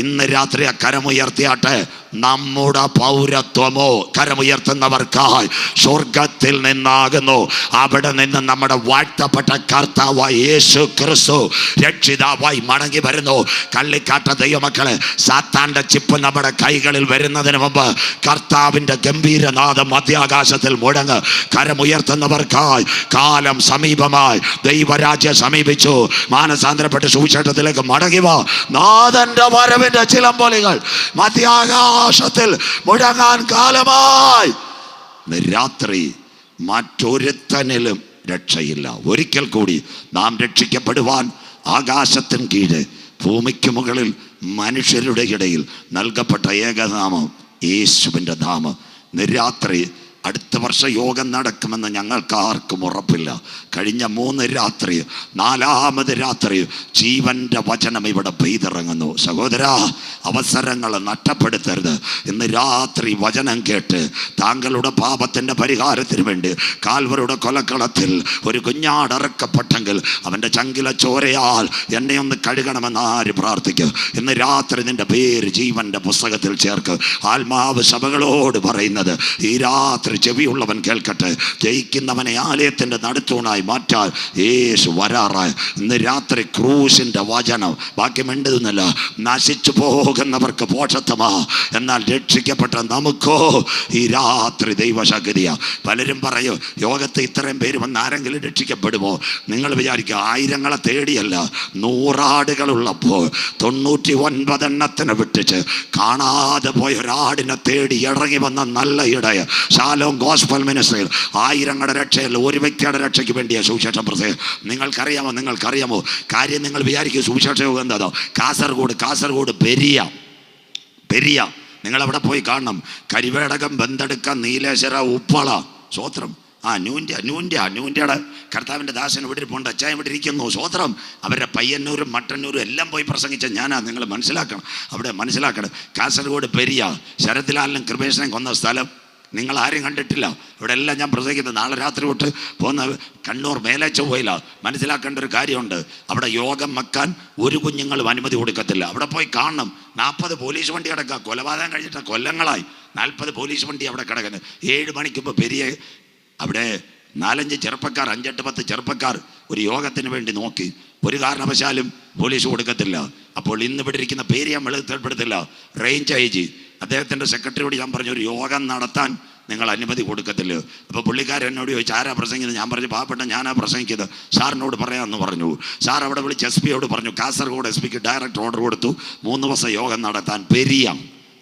ഇന്ന് രാത്രി ആ കരമുയർത്തിയാട്ടെ. നമ്മുടെ പൗരത്വമോ കരമുയർത്തുന്നവർക്കായി സ്വർഗത്തിൽ നിന്നാകുന്നു. അവിടെ നിന്ന് നമ്മുടെ വാഴ്ത്തപ്പെട്ട കർത്താവായി യേശു ക്രിസ്തു രക്ഷിതാവായി മടങ്ങി വരുന്നു. കള്ളിക്കാട്ട ദൈവമക്കളെ, സാത്താന്റെ ചിപ്പ് നമ്മുടെ കൈകളിൽ വരുന്നതിന് മുമ്പ് കർത്താവിന്റെ ഗംഭീരനാദം മധ്യാകാശത്തിൽ മുഴങ്ങ്. കരമുയർത്തുന്നവർക്കായി കാലം സമീപമായി, ദൈവരാജ്യം സമീപിച്ചു. മാനസാന്തരപ്പെട്ട് സുവിശേഷത്തിലേക്ക് മടങ്ങി വാ. നാഥന്റെ വരവിന്റെ ചിലമ്പൊലികൾ മധ്യാകാശത്തിൽ മുഴങ്ങാൻ കാലമായി. രാത്രി മറ്റൊരുത്തനിലും രക്ഷയില്ല. ഒരിക്കൽ കൂടി നാം രക്ഷിക്കപ്പെടുവാൻ ആകാശത്തിന് കീഴ് ഭൂമിക്ക് മുകളിൽ മനുഷ്യരുടെ ഇടയിൽ നൽകപ്പെട്ട ഏകനാമം യേശുവിൻ്റെ നാമം. രാത്രി അടുത്ത വർഷം യോഗം നടക്കുമെന്ന് ഞങ്ങൾക്ക് ആർക്കും ഉറപ്പില്ല. കഴിഞ്ഞ 3 രാത്രി, 4ാമത് രാത്രി ജീവന്റെ വചനം ഇവിടെ പെയ്തിറങ്ങുന്നു. സഹോദരാ, അവസരങ്ങൾ നഷ്ടപ്പെടുത്തരുത്. ഇന്ന് രാത്രി വചനം കേട്ട് താങ്കളുടെ പാപത്തിൻ്റെ പരിഹാരത്തിന് വേണ്ടി കാൽവരുടെ കൊലക്കളത്തിൽ ഒരു കുഞ്ഞാടറക്കപ്പെട്ടെങ്കിൽ അവൻ്റെ ചങ്കില ചോരയാൽ എന്നെ ഒന്ന് കഴുകണമെന്ന് ആര് പ്രാർത്ഥിക്കും? ഇന്ന് രാത്രി നിന്റെ പേര് ജീവന്റെ പുസ്തകത്തിൽ ചേർക്ക്. ആത്മാവ് സഭകളോട് പറയുന്നത്, ഈ രാത്രി ചെവിയുള്ളവൻ കേൾക്കട്ടെ. ജയിക്കുന്നവനെ ആലയത്തിന്റെ നടുത്തൂണായി മാറ്റാൻ യേശു വരാറായി. ഇന്ന് രാത്രി ക്രൂശിന്റെ വചനം ബാക്കി മിണ്ടുന്നില്ല. നശിച്ചു പോകുന്നവർക്ക് പോഷത്വമാ, എന്നാൽ രക്ഷിക്കപ്പെട്ട നമുക്കോ ഈ രാത്രി ദൈവശക്തിയാ. പലരും പറയും, യോഗത്ത് ഇത്രയും പേര് വന്ന് ആരെങ്കിലും രക്ഷിക്കപ്പെടുമോ? നിങ്ങൾ വിചാരിക്കുക, 1000 തേടിയല്ല, 100 ആടുകളുള്ളപ്പോൾ 99 എണ്ണത്തിനെ വിട്ടിച്ച് കാണാതെ പോയ ഒരാടിനെ തേടി ഇറങ്ങി വന്ന നല്ല ഇടയ ശാലോം ഗോസ്പൽ മിനിസ്ട്രിയിൽ 1000 രക്ഷയല്ല, ഒരു വ്യക്തിയുടെ രക്ഷയ്ക്ക് വേണ്ടിയ സുവിശേഷം പ്രസംഗം. നിങ്ങൾക്കറിയാമോ കാര്യം? നിങ്ങൾ വിചാരിക്കും സുവിശേഷ യോഗം എന്താണോ? കാസർഗോഡ് പെരിയ നിങ്ങളവിടെ പോയി കാണണം. കരിവേടകം, ബന്തെടുക്ക, നീലേശ്വര, ഉപ്പള, സ്വോത്രം, ന്യൂൻ്റെ കർത്താവിൻ്റെ ദാസൻ ഇവിടെ ഇരിപ്പുണ്ട്, അച്ചായം ഇവിടെ ഇരിക്കുന്നു, സ്വോത്രം. അവരുടെ പയ്യന്നൂരും മട്ടന്നൂരും എല്ലാം പോയി പ്രസംഗിച്ച ഞാനാ. നിങ്ങൾ മനസ്സിലാക്കണം. കാസർഗോഡ് പെരിയ, ശരത്ലാലിനും കൃപേശനെയും കൊന്ന സ്ഥലം നിങ്ങൾ ആരും കണ്ടിട്ടില്ല. ഇവിടെ എല്ലാം ഞാൻ പ്രസംഗിക്കുന്നത്. നാളെ രാത്രി തൊട്ട് പോകുന്ന കണ്ണൂർ മേലേച്ച പോയില്ല. മനസ്സിലാക്കേണ്ട ഒരു കാര്യമുണ്ട്, അവിടെ യോഗം വെക്കാൻ ഒരു കുഞ്ഞുങ്ങളും അനുമതി കൊടുക്കത്തില്ല. അവിടെ പോയി കാണണം. 40 പോലീസ് വണ്ടി കിടക്കുക. കൊലപാതകം കഴിഞ്ഞിട്ട് കൊല്ലങ്ങളായി. 40 പോലീസ് വണ്ടി അവിടെ കിടക്കുന്നത്. 7 മണിക്കുമ്പോൾ പെരിയ അവിടെ 4-5 ചെറുപ്പക്കാർ, 5-8-10 ചെറുപ്പക്കാർ ഒരു യോഗത്തിന് വേണ്ടി നോക്കി. ഒരു കാരണവശാലും പോലീസ് കൊടുക്കത്തില്ല. അപ്പോൾ ഇന്ന് ഇവിടെ ഇരിക്കുന്ന പേര് ഞാൻ വെളിപ്പെടുത്തില്ല. റേഞ്ച് IG അദ്ദേഹത്തിൻ്റെ സെക്രട്ടറിയോട് ഞാൻ പറഞ്ഞു, ഒരു യോഗം നടത്താൻ നിങ്ങൾ അനുമതി കൊടുക്കത്തില്ല. അപ്പോൾ പുള്ളിക്കാരൻ എന്നോട് ചോദിച്ചു, ആരാ പ്രസംഗിക്കുന്നത്? ഞാൻ പറഞ്ഞു, പാവപ്പെട്ട ഞാനാ പ്രസംഗിക്കുന്നത്, സാറിനോട് പറയാമെന്ന് പറഞ്ഞു. സാർ അവിടെ വിളിച്ച് SP പറഞ്ഞു. കാസർഗോഡ് SP ഡയറക്റ്റ് ഓർഡർ കൊടുത്തു 3 ദിവസം യോഗം നടത്താൻ. പെരിയ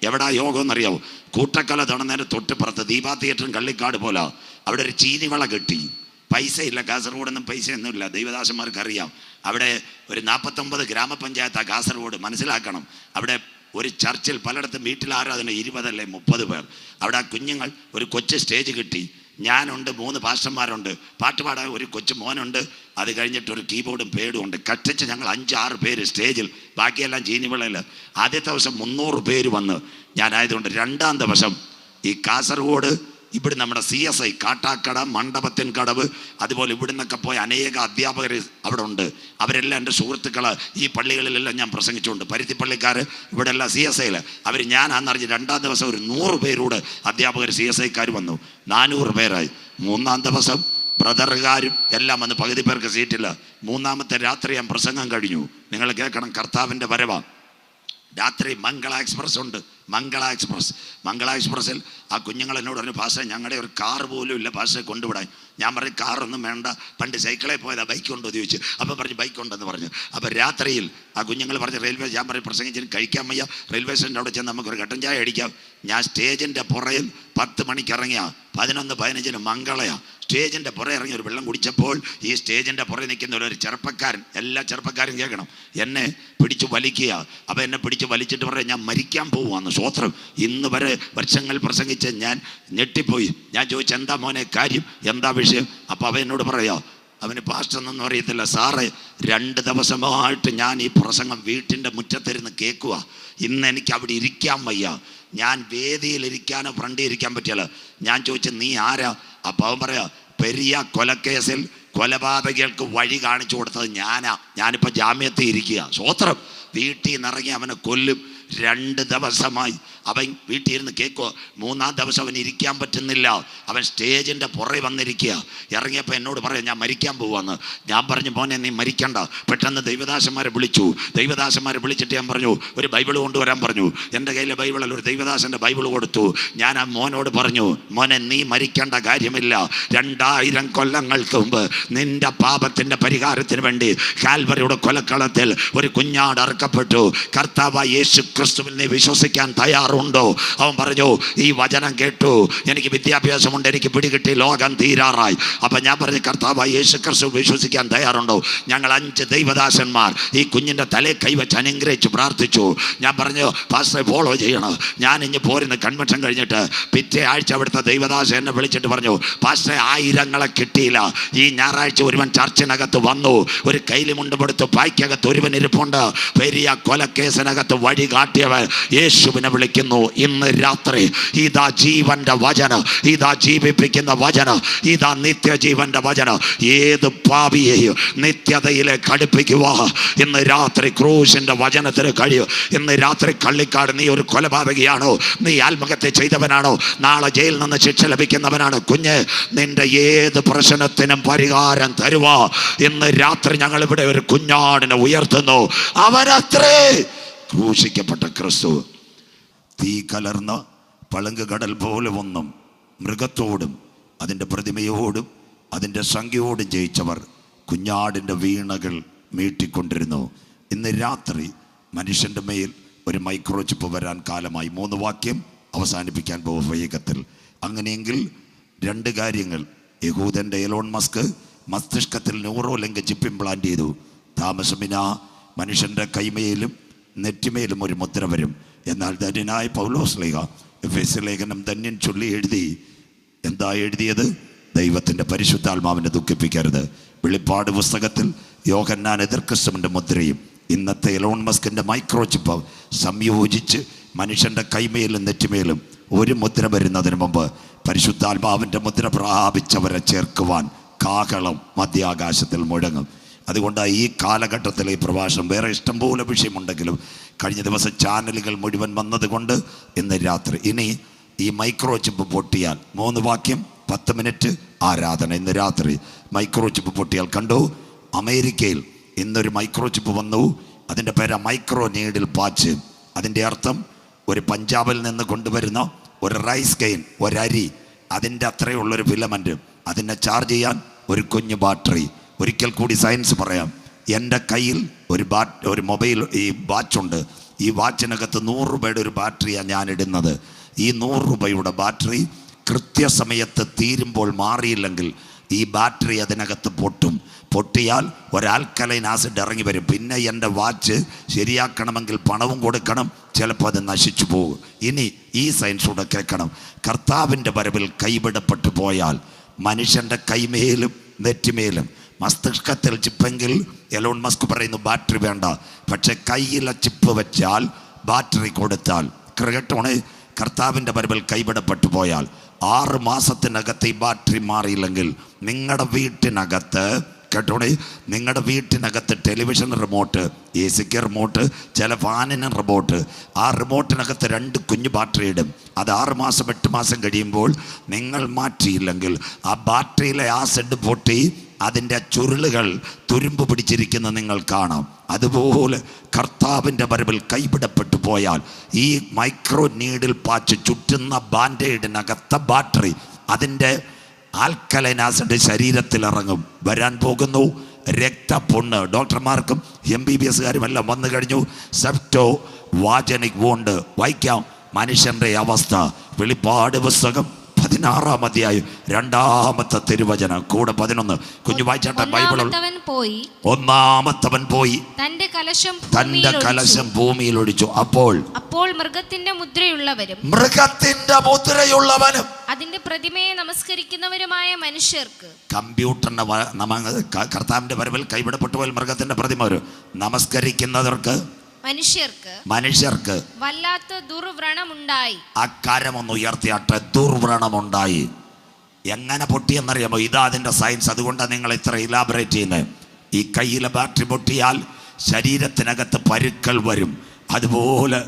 എവിടാ യോഗം എന്നറിയാവോ? കൂട്ടക്കല തുടർന്നതിൻ്റെ തൊട്ടിപ്പുറത്ത് ദീപാ തിയേറ്ററും കള്ളിക്കാട് പോലെ അവിടെ ഒരു ചീനിവള കെട്ടി. പൈസയില്ല, കാസർഗോഡൊന്നും പൈസയൊന്നുമില്ല, ദൈവദാസന്മാർക്കറിയാം. അവിടെ ഒരു 49 ഗ്രാമപഞ്ചായത്താണ് കാസർഗോഡ്. മനസ്സിലാക്കണം, അവിടെ ഒരു ചർച്ചിൽ പലയിടത്തും വീട്ടിൽ ആരാധന 20 അല്ലേ 30 പേർ. അവിടെ ആ കുഞ്ഞുങ്ങൾ ഒരു കൊച്ചു സ്റ്റേജ് കിട്ടി. ഞാനുണ്ട്, 3 പാസ്റ്റർമാരുണ്ട്, പാട്ട് പാടാൻ ഒരു കൊച്ചു മോനുണ്ട്, അത് കഴിഞ്ഞിട്ട് ഒരു കീബോർഡും പേഡും ഉണ്ട്. കട്ടിച്ച് ഞങ്ങൾ 5-6 പേര് സ്റ്റേജിൽ, ബാക്കിയെല്ലാം ചീനിവിളയിൽ. ആദ്യത്തെ ദിവസം 300 പേര് വന്ന് ഞാനായതുകൊണ്ട്. 2-ാം ദിവസം ഈ കാസർഗോഡ് ഇവിടെ നമ്മുടെ CSI കാട്ടാക്കട, മണ്ഡപത്തിൻ കടവ്, അതുപോലെ ഇവിടെ നിന്നൊക്കെ പോയ അനേക അധ്യാപകർ അവിടെ ഉണ്ട്. അവരെല്ലാം എൻ്റെ സുഹൃത്തുക്കൾ. ഈ പള്ളികളിലെല്ലാം ഞാൻ പ്രസംഗിച്ചുകൊണ്ട്. പരുത്തിപ്പള്ളിക്കാർ ഇവിടെ എല്ലാം CSIയിൽ അവർ ഞാനാണെന്നറിഞ്ഞ് 2-ാം ദിവസം ഒരു 100 പേരോട് അധ്യാപകർ CSIക്കാർ വന്നു. 400 പേരായി. 3-ാം ദിവസം ബ്രദറുകാരും എല്ലാം വന്ന്. പകുതി പേർക്ക് സീറ്റില്ല. 3-ാമത്തെ രാത്രി ഞാൻ പ്രസംഗം കഴിഞ്ഞു. നിങ്ങൾ കേൾക്കണം, കർത്താവിൻ്റെ വരവാ. രാത്രി മംഗള എക്സ്പ്രസ് ഉണ്ട്. മംഗള എക്സ്പ്രസ്സിൽ ആ കുഞ്ഞുങ്ങൾ എന്നോട് പറഞ്ഞു, പാസ്റ്റർ ഞങ്ങളുടെ ഒരു കാർ പോലും ഇല്ല പാസ്റ്ററെ കൊണ്ടുവിടാൻ. ഞാൻ പറഞ്ഞു കാറൊന്നും വേണ്ട, പണ്ട് സൈക്കിളിൽ പോയതാ, ബൈക്ക് ഉണ്ടോ എന്ന് ചോദിച്ചു. അപ്പോൾ പറഞ്ഞു ബൈക്ക് ഉണ്ടെന്ന് പറഞ്ഞു. അപ്പോൾ രാത്രിയിൽ ആ കുഞ്ഞുങ്ങൾ പറഞ്ഞു ഞാൻ പറഞ്ഞു പ്രസംഗിച്ചിട്ട് കഴിക്കാൻ വയ്യ, റെയിൽവേ സ്റ്റേഷൻ്റെ അവിടെ ചെന്ന് നമുക്കൊരു കട്ടൻ ചായ അടിക്കാം. ഞാൻ സ്റ്റേജിൻ്റെ പുറയിൽ 10 മണിക്ക് ഇറങ്ങിയ 11:15 മംഗളയാണ്. സ്റ്റേജിൻ്റെ പുറ ഇറങ്ങി ഒരു വെള്ളം കുടിച്ചപ്പോൾ ഈ സ്റ്റേജിൻ്റെ പുറയിൽ നിൽക്കുന്ന ഒരു ചെറുപ്പക്കാരൻ, എല്ലാ ചെറുപ്പക്കാരും കേൾക്കണം, എന്നെ പിടിച്ചു വലിക്കുക. അപ്പോൾ എന്നെ പിടിച്ച് വലിച്ചിട്ട് പറയാം ഞാൻ മരിക്കാൻ പോവുകയാണ്. സ്വോത്രം. ഇന്ന് വരെ വർഷങ്ങൾ പ്രസംഗിച്ച് ഞാൻ ഞെട്ടിപ്പോയി. ഞാൻ ചോദിച്ചു എന്താ മോനെ കാര്യം, എന്താ വിഷയം? അപ്പോൾ അവൻ എന്നോട് പറയാ, അവന് പാസ്റ്റർ എന്നൊന്നും അറിയത്തില്ല സാറേ, 2 ദിവസമായിട്ട് ഞാൻ ഈ പ്രസംഗം വീട്ടിൻ്റെ മുറ്റത്തിരുന്ന് കേൾക്കുക. ഇന്ന് എനിക്ക് അവിടെ ഇരിക്കാൻ വയ്യ. ഞാൻ വേദിയിൽ ഇരിക്കാനോ ഫ്രണ്ടിൽ ഇരിക്കാൻ പറ്റിയല്ല. ഞാൻ ചോദിച്ചു നീ ആരാ? അപ്പം അവൻ പറയാ, പെരിയ കൊലക്കേസിൽ കൊലപാതകൾക്ക് വഴി കാണിച്ചു കൊടുത്തത് ഞാനിപ്പോൾ ജാമ്യത്തിൽ ഇരിക്കുക. സ്വോത്രം. വീട്ടിൽ നിന്നിറങ്ങി അവനെ കൊല്ലും. 2 ദിവസമായി അവൻ വീട്ടിൽ ഇരുന്ന് കേൾക്കുക. 3-ാം ദിവസം അവൻ ഇരിക്കാൻ പറ്റുന്നില്ല. അവൻ സ്റ്റേജിൻ്റെ പുറകെ വന്നിരിക്കുക. ഇറങ്ങിയപ്പോൾ എന്നോട് പറയാം ഞാൻ മരിക്കാൻ പോവാന്ന്. ഞാൻ പറഞ്ഞു മോനെ നീ മരിക്കണ്ട. പെട്ടെന്ന് ദൈവദാസന്മാരെ വിളിച്ചിട്ട് ഞാൻ പറഞ്ഞു ഒരു ബൈബിൾ കൊണ്ടുവരാൻ പറഞ്ഞു. എൻ്റെ കയ്യിലെ ബൈബിളിൽ ഒരു ദൈവദാസൻ്റെ ബൈബിൾ കൊടുത്തു. ഞാൻ ആ മോനോട് പറഞ്ഞു മോനെ നീ മരിക്കേണ്ട കാര്യമില്ല. 2000 കൊല്ലങ്ങൾക്ക് മുമ്പ് നിന്റെ പാപത്തിൻ്റെ പരിഹാരത്തിന് വേണ്ടി കാൽവരിയുടെ കൊലക്കളത്തിൽ ഒരു കുഞ്ഞാട് അറുക്കപ്പെട്ടു. കർത്താവായ യേശു ക്രിസ്തുവിൽ നീ വിശ്വസിക്കാൻ തയ്യാറുണ്ടോ? അവൻ പറഞ്ഞു ഈ വചനം കേട്ടു, എനിക്ക് വിദ്യാഭ്യാസമുണ്ട്, എനിക്ക് പിടികിട്ടി, ലോകം തീരാറായി. അപ്പം ഞാൻ പറഞ്ഞു കർത്താവായ യേശു ക്രിസ്തു വിശ്വസിക്കാൻ തയ്യാറുണ്ടോ? ഞങ്ങൾ 5 ദൈവദാസന്മാർ ഈ കുഞ്ഞിൻ്റെ തലയിൽ കൈവച്ച് അനുഗ്രഹിച്ച് പ്രാർത്ഥിച്ചു. ഞാൻ പറഞ്ഞു പാസ്റ്ററെ ഫോളോ ചെയ്യണം. ഞാൻ ഇനി പോരുന്ന കൺവെൻഷൻ കഴിഞ്ഞിട്ട് പിറ്റേ ആഴ്ച അവിടുത്തെ ദൈവദാസൻ എന്നെ വിളിച്ചിട്ട് പറഞ്ഞു പാസ്റ്ററെ 1000 കിട്ടിയില്ല. ഈ ഞായറാഴ്ച ഒരുവൻ ചർച്ചിനകത്ത് വന്നു, ഒരു കൈലിമുണ്ട് കൊടുത്തു, പായ്ക്കകത്ത് ഒരുവൻ ഇരിപ്പുണ്ട്. പെരിയ കൊലക്കേസിനകത്ത് വഴി കാട്ടിയവൻ യേശുവിനെ വിളിക്കുന്നു. ഇന്ന് രാത്രി ഇതാ ജീവന്റെ വചനം, ഇതാ ജീവിപ്പിക്കുന്ന വചനം, ഇതാ നിത്യജീവന്റെ വചനം. ഏത് പാപിയെയും നിത്യതയിലേക്ക് അടുപ്പിക്കുക. ഇന്ന് രാത്രി ക്രൂശിന്റെ വചനത്തിന് കഴിയും. ഇന്ന് രാത്രി കള്ളിക്കാട് നീ ഒരു കൊലപാതകയാണോ? നീ ആത്മഹത്യ ചെയ്തവനാണോ? നാളെ ജയിലിൽ നിന്ന് ശിക്ഷ ലഭിക്കുന്നവനാണ്. കുഞ്ഞ് നിന്റെ ഏത് പ്രശ്നത്തിനും പരിഹാരം തരുവാ. ഇന്ന് രാത്രി ഞങ്ങൾ ഇവിടെ ഒരു കുഞ്ഞാടിനെ ഉയർത്തുന്നു. അവനത്രേ ക്രൂശിക്കപ്പെട്ട ക്രിസ്തു. തീ കലർന്ന പളുങ്ക് കടൽ പോലെ ഒന്നും മൃഗത്തോടും അതിൻ്റെ പ്രതിമയോടും അതിൻ്റെ സംഖ്യയോടും ജയിച്ചവർ കുഞ്ഞാടിൻ്റെ വീണകൾ മീട്ടിക്കൊണ്ടിരുന്നു. ഇന്ന് രാത്രി മനുഷ്യൻ്റെ മേൽ ഒരു മൈക്രോ ചിപ്പ് വരാൻ കാലമായി. 3 വാക്യം അവസാനിപ്പിക്കാൻ പോകും വേഗത്തിൽ. അങ്ങനെയെങ്കിൽ 2 കാര്യങ്ങൾ. യഹൂദൻ്റെ എലോൺ മസ്ക് മസ്തിഷ്കത്തിൽ ന്യൂറോലിങ്ക് ചിപ്പ് ഇംപ്ലാന്റ് ചെയ്തു. താമസമിന മനുഷ്യൻ്റെ കൈമേലും നെറ്റിമേലും ഒരു മുദ്ര വരും. എന്നാൽ ധന്യനായ പൗലോസ് ശ്ലീഹ എഫെസ്യ ലേഖനം ധന്യൻ ചൊല്ലി എഴുതി. എന്താ എഴുതിയത്? ദൈവത്തിൻ്റെ പരിശുദ്ധാത്മാവിനെ ദുഃഖിപ്പിക്കരുത്. വെളിപ്പാട് പുസ്തകത്തിൽ യോഹന്നാൻ എതിർക്രിസ്തുവിൻ്റെ മുദ്രയും ഇന്നത്തെ എലോൺ മസ്കിൻ്റെ മൈക്രോ ചിപ്പ് സംയോജിച്ച് മനുഷ്യൻ്റെ കൈമേലും നെറ്റിമേലും ഒരു മുദ്ര വരുന്നതിന് മുമ്പ് പരിശുദ്ധാത്മാവിൻ്റെ മുദ്ര പ്രാപിച്ചവരെ ചേർക്കുവാൻ കാഹളം മധ്യാകാശത്തിൽ മുഴങ്ങും. അതുകൊണ്ട് ഈ കാലഘട്ടത്തിൽ ഈ പ്രഭാഷണം വേറെ ഇഷ്ടംപോലെ വിഷയമുണ്ടെങ്കിലും കഴിഞ്ഞ ദിവസം ചാനലുകൾ മുഴുവൻ വന്നതുകൊണ്ട് ഇന്ന് രാത്രി ഇനി ഈ മൈക്രോ ചിപ്പ് പൊട്ടിയാൽ 3 വാക്യം 10 മിനിറ്റ് ആരാധന. ഇന്ന് രാത്രി മൈക്രോ ചിപ്പ് പൊട്ടിയാൽ കണ്ടു. അമേരിക്കയിൽ ഇന്നൊരു മൈക്രോ ചിപ്പ് വന്നു. അതിൻ്റെ പേര് മൈക്രോ നീഡിൽ പാച്ച്. അതിൻ്റെ അർത്ഥം ഒരു പഞ്ചാബിൽ നിന്ന് കൊണ്ടുവരുന്ന ഒരു റൈസ് ഗെയിൻ, ഒരരി, അതിൻ്റെ അത്രയുള്ളൊരു ഫിലമെൻറ്റ്, അതിനെ ചാർജ് ചെയ്യാൻ ഒരു കുഞ്ഞു ബാറ്ററി. ഒരിക്കൽ കൂടി സയൻസ് പറയാം. എൻ്റെ കയ്യിൽ ഒരു മൊബൈൽ ഈ വാച്ചുണ്ട്. ഈ വാച്ചിനകത്ത് 100 രൂപയുടെ ഒരു ബാറ്ററിയാണ് ഞാൻ ഇടുന്നത്. ഈ 100 രൂപയുടെ ബാറ്ററി കൃത്യസമയത്ത് തീരുമ്പോൾ മാറിയില്ലെങ്കിൽ ഈ ബാറ്ററി അതിനകത്ത് പൊട്ടും. പൊട്ടിയാൽ ഒരാൽക്കലൈൻ ആസിഡ് ഇറങ്ങി വരും. പിന്നെ എൻ്റെ വാച്ച് ശരിയാക്കണമെങ്കിൽ പണവും കൊടുക്കണം, ചിലപ്പോൾ അത് നശിച്ചു പോകും. ഇനി ഈ സയൻസ് കൂടെ കേൾക്കണം. കർത്താവിൻ്റെ വരവിൽ കൈവിടപ്പെട്ടു പോയാൽ മനുഷ്യൻ്റെ കൈമേലും നെറ്റിമേലും മസ്തിഷ്കത്തിൽ ചിപ്പെങ്കിൽ എലോൺ മസ്ക് പറയുന്നു ബാറ്ററി വേണ്ട, പക്ഷെ കയ്യിലെ ചിപ്പ് വെച്ചാൽ ബാറ്ററി കൊടുത്താൽ കേട്ടോണേ. കർത്താവിൻ്റെ വരവിൽ കൈവിടപ്പെട്ടു പോയാൽ 6 മാസത്തിനകത്ത് ഈ ബാറ്ററി മാറിയില്ലെങ്കിൽ നിങ്ങളുടെ വീട്ടിനകത്ത് കേട്ടോണേ, നിങ്ങളുടെ വീട്ടിനകത്ത് ടെലിവിഷൻ റിമോട്ട്, എ സിക്ക് റിമോട്ട്, ചില ഫാനിന് റിമോട്ട്, ആ റിമോട്ടിനകത്ത് 2 കുഞ്ഞു ബാറ്ററി ഇടും. അത് 6 മാസം 8 മാസം കഴിയുമ്പോൾ നിങ്ങൾ മാറ്റിയില്ലെങ്കിൽ ആ ബാറ്ററിയിലെ ആസിഡ് പൊട്ടി അതിൻ്റെ ചുരുളുകൾ തുരുമ്പ് പിടിച്ചിരിക്കുന്ന നിങ്ങൾ കാണാം. അതുപോലെ കർത്താവിൻ്റെ വരവിൽ കൈവിടപ്പെട്ടു പോയാൽ ഈ മൈക്രോ നീഡിൽ പാച്ച് ചുറ്റുന്ന ബാൻഡേഡിനകത്ത ബാറ്ററി അതിൻ്റെ ആൽക്കലൈൻ ആസിഡ് ശരീരത്തിൽ ഇറങ്ങും. വരാൻ പോകുന്നു രക്തപുണ്ണ്. ഡോക്ടർമാർക്കും MBBS എല്ലാം വന്നു കഴിഞ്ഞു. സെപ്റ്റോ വാജനിക് വോണ്ട്. വായിക്കാം മനുഷ്യൻ്റെ അവസ്ഥ. വെളിപ്പാട് പുസ്തകം 16-ാം അധ്യായം 2-ാമത്തെ തിരുവചനം കൂടെ 11. കുഞ്ഞു വായിച്ചാട്ടെ ബൈബിൾ. ഒന്നാമത്തവൻ പോയി തന്റെ കലശം ഭൂമിയിൽ ഒഴിച്ചു. അപ്പോൾ മൃഗത്തിന്റെ മുദ്രയുള്ളവനും അതിന്റെ പ്രതിമയെ നമസ്കരിക്കുന്നവരുമായ മനുഷ്യർക്ക്. കമ്പ്യൂട്ടറിന്റെ കർത്താവിന്റെ വരവിൽ കൈവിടപ്പെട്ടു പോയാൽ മൃഗത്തിന്റെ പ്രതിമ വരും. നമസ്കരിക്കുന്നവർക്ക് മനുഷ്യർക്ക് വല്ലാത്ത ദുർവ്രണമുണ്ടായി. അക്കാരമൊന്ന് ഉയർത്തിയാട്ടെ. ദുർവ്രണമുണ്ടായി. എങ്ങനെ പൊട്ടിയെന്നറിയാമോ? ഇതാ അതിൻ്റെ സയൻസ്. അതുകൊണ്ടാണ് നിങ്ങൾ ഇത്ര ഇലാബറേറ്റ് ചെയ്യുന്നത്. ഈ കയ്യിലെ ബാറ്ററി പൊട്ടിയാൽ ശരീരത്തിനകത്ത് പരുക്കൾ വരും. അതുപോലെ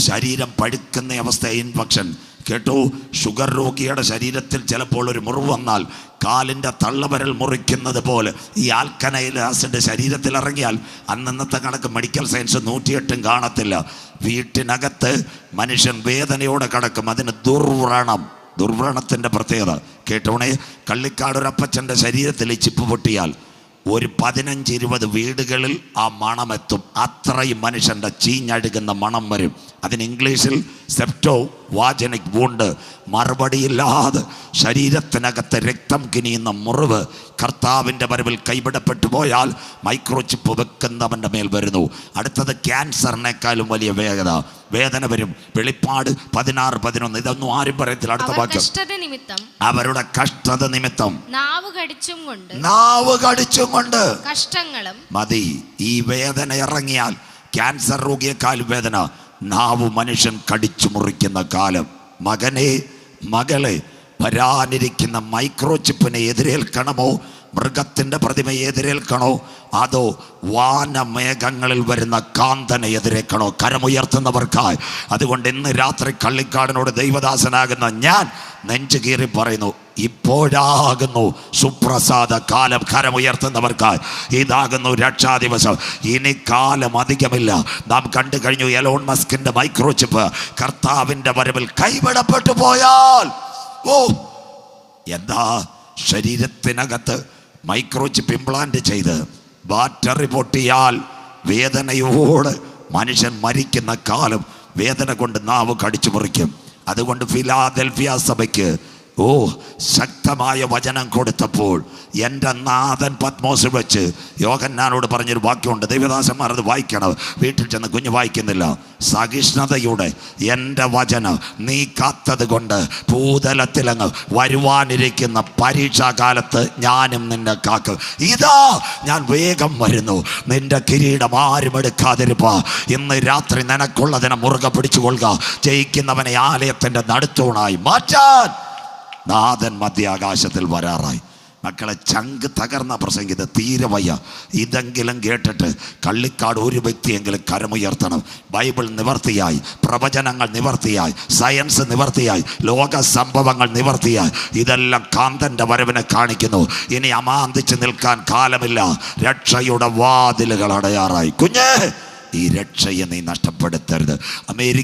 ശരീരം പഴുക്കുന്ന അവസ്ഥ, ഇൻഫെക്ഷൻ. കേട്ടോ, ഷുഗർ രോഗിയുടെ ശരീരത്തിൽ ചിലപ്പോൾ ഒരു മുറിവ് വന്നാൽ കാലിൻ്റെ തള്ളവരൽ മുറിക്കുന്നത് പോലെ ഈ ആൽക്കലൈൻ ആസിഡ് ശരീരത്തിൽ ഇറങ്ങിയാൽ അന്നത്തെ കണക്ക് മെഡിക്കൽ സയൻസ് 108 കാണത്തില്ല. വീട്ടിനകത്ത് മനുഷ്യൻ വേദനയോടെ കിടക്കും. അതിന് ദുർവ്രണത്തിൻ്റെ പ്രത്യേകത കേട്ടോണേ. കള്ളിക്കാട് ഒരു അപ്പച്ചൻ്റെ ശരീരത്തിൽ ഈ ചിപ്പ് പൊട്ടിയാൽ ഒരു 15-20 വീടുകളിൽ ആ മണമെത്തും. അത്രയും മനുഷ്യൻ്റെ ചീഞ്ഞഴുകുന്ന മണം വരും. അതിന് ഇംഗ്ലീഷിൽ സെപ്റ്റോ വാജനിക് വൂണ്ട്. മറുപടിയില്ലാതെ ശരീരത്തിനകത്ത് രക്തം കിനിയുന്ന മുറിവ് കർത്താവിൻ്റെ വരവിൽ കൈവിടപ്പെട്ടു പോയാൽ മൈക്രോ ചിപ്പ് വെക്കുന്നവൻ്റെ മേൽ വരുന്നു. അടുത്തത് ക്യാൻസറിനേക്കാളും വലിയ വേദന വരും. വെളിപ്പാട് 16-11. ഇതൊന്നും ആരും പറയത്തില്ല. അടുത്ത വാക്യം. അവരുടെ കഷ്ടത നിമിത്തം നാവ് കടിച്ചും കൊണ്ട് കഷ്ടങ്ങളും മതി. ഈ വേദന ഇറങ്ങിയാൽ ക്യാൻസർ രോഗിയെക്കാളും വേദന നാവ് മനുഷ്യൻ കടിച്ചു മുറിക്കുന്ന കാലം. മകനെ മകളെ, വരാനിരിക്കുന്ന മൈക്രോ ചിപ്പിനെ എതിരേൽക്കണമോ? മൃഗത്തിൻ്റെ പ്രതിമയെ എതിരേൽക്കണോ? അതോ വാനമേഘങ്ങളിൽ വരുന്ന കാന്തനെ എതിരേൽക്കണോ? കരമുയർത്തുന്നവർക്കായി. അതുകൊണ്ട് ഇന്ന് രാത്രി കള്ളിക്കാടിനോട് ദൈവദാസനാകുന്ന ഞാൻ നെഞ്ചു കീറി പറയുന്നു, ഇപ്പോഴാകുന്നു സുപ്രസാദ കാലം. കരമുയർത്തുന്നവർക്കായി ഇതാകുന്നു രക്ഷാദിവസം. ഇനി കാലം അധികമില്ല. നാം കണ്ടു കഴിഞ്ഞു എലോൺ മസ്കിന്റെ മൈക്രോ ചിപ്പ് കർത്താവിൻ്റെ വരവിൽ കൈവിടപ്പെട്ടു പോയാൽ എന്താ ശരീരത്തിനകത്ത് മൈക്രോ ചിപ്പ് ഇംപ്ലാന്റ് ചെയ്ത് ബാറ്ററി പൊട്ടിയാൽ വേദനയോട് മനുഷ്യൻ മരിക്കുന്ന കാലം. വേദന കൊണ്ട് നാവ് കടിച്ചു മുറിക്കും. അതുകൊണ്ട് ഫിലാദൽഫിയ സഭയ്ക്ക് ശക്തമായ വചനം കൊടുത്തപ്പോൾ എൻ്റെ നാഥൻ പത്മോസിൽ വെച്ച് യോഹന്നാനോട് പറഞ്ഞൊരു വാക്യമുണ്ട്. ദൈവദാസന്മാർ അത് വായിക്കണം. വീട്ടിൽ ചെന്ന് കുഞ്ഞ് വായിക്കുന്നില്ല. സഹിഷ്ണുതയുടെ എൻ്റെ വചനം നീ കാത്തത് കൊണ്ട് ഭൂതലത്തിലങ്ങ് വരുവാനിരിക്കുന്ന പരീക്ഷാകാലത്ത് ഞാനും നിന്നെ കാക്കും. ഇതാ ഞാൻ വേഗം വരുന്നു. നിന്റെ കിരീടം ആരും എടുക്കാതിരുപ്പാ. ഇന്ന് രാത്രി നിനക്കുള്ളതിനെ മുറുകെ പിടിച്ചുകൊള്ളുക. ജയിക്കുന്നവനെ ആലയത്തിൻ്റെ നടുത്തൂണായി മാറ്റാൻ നാഥൻ മധ്യാകാശത്തിൽ വരാറായി. മക്കളെ, ചങ്ക് തകർന്ന പ്രസംഗിത തീരെ വയ്യ. ഇതെങ്കിലും കേട്ടിട്ട് കള്ളിക്കാട് ഒരു വ്യക്തിയെങ്കിലും കരമുയർത്തണം. ബൈബിൾ നിവർത്തിയായി, പ്രവചനങ്ങൾ നിവർത്തിയായി, സയൻസ് നിവർത്തിയായി, ലോക സംഭവങ്ങൾ നിവർത്തിയായി. ഇതെല്ലാം കാന്തൻ്റെ വരവിനെ കാണിക്കുന്നു. ഇനി അമാന്തിച്ച് നിൽക്കാൻ കാലമില്ല. രക്ഷയുടെ വാതിലുകൾ അടയാറായി. കുഞ്ഞേ, ഈ രക്ഷയെ നീ നഷ്ടപ്പെടുത്തരുത്. അമേരിക്ക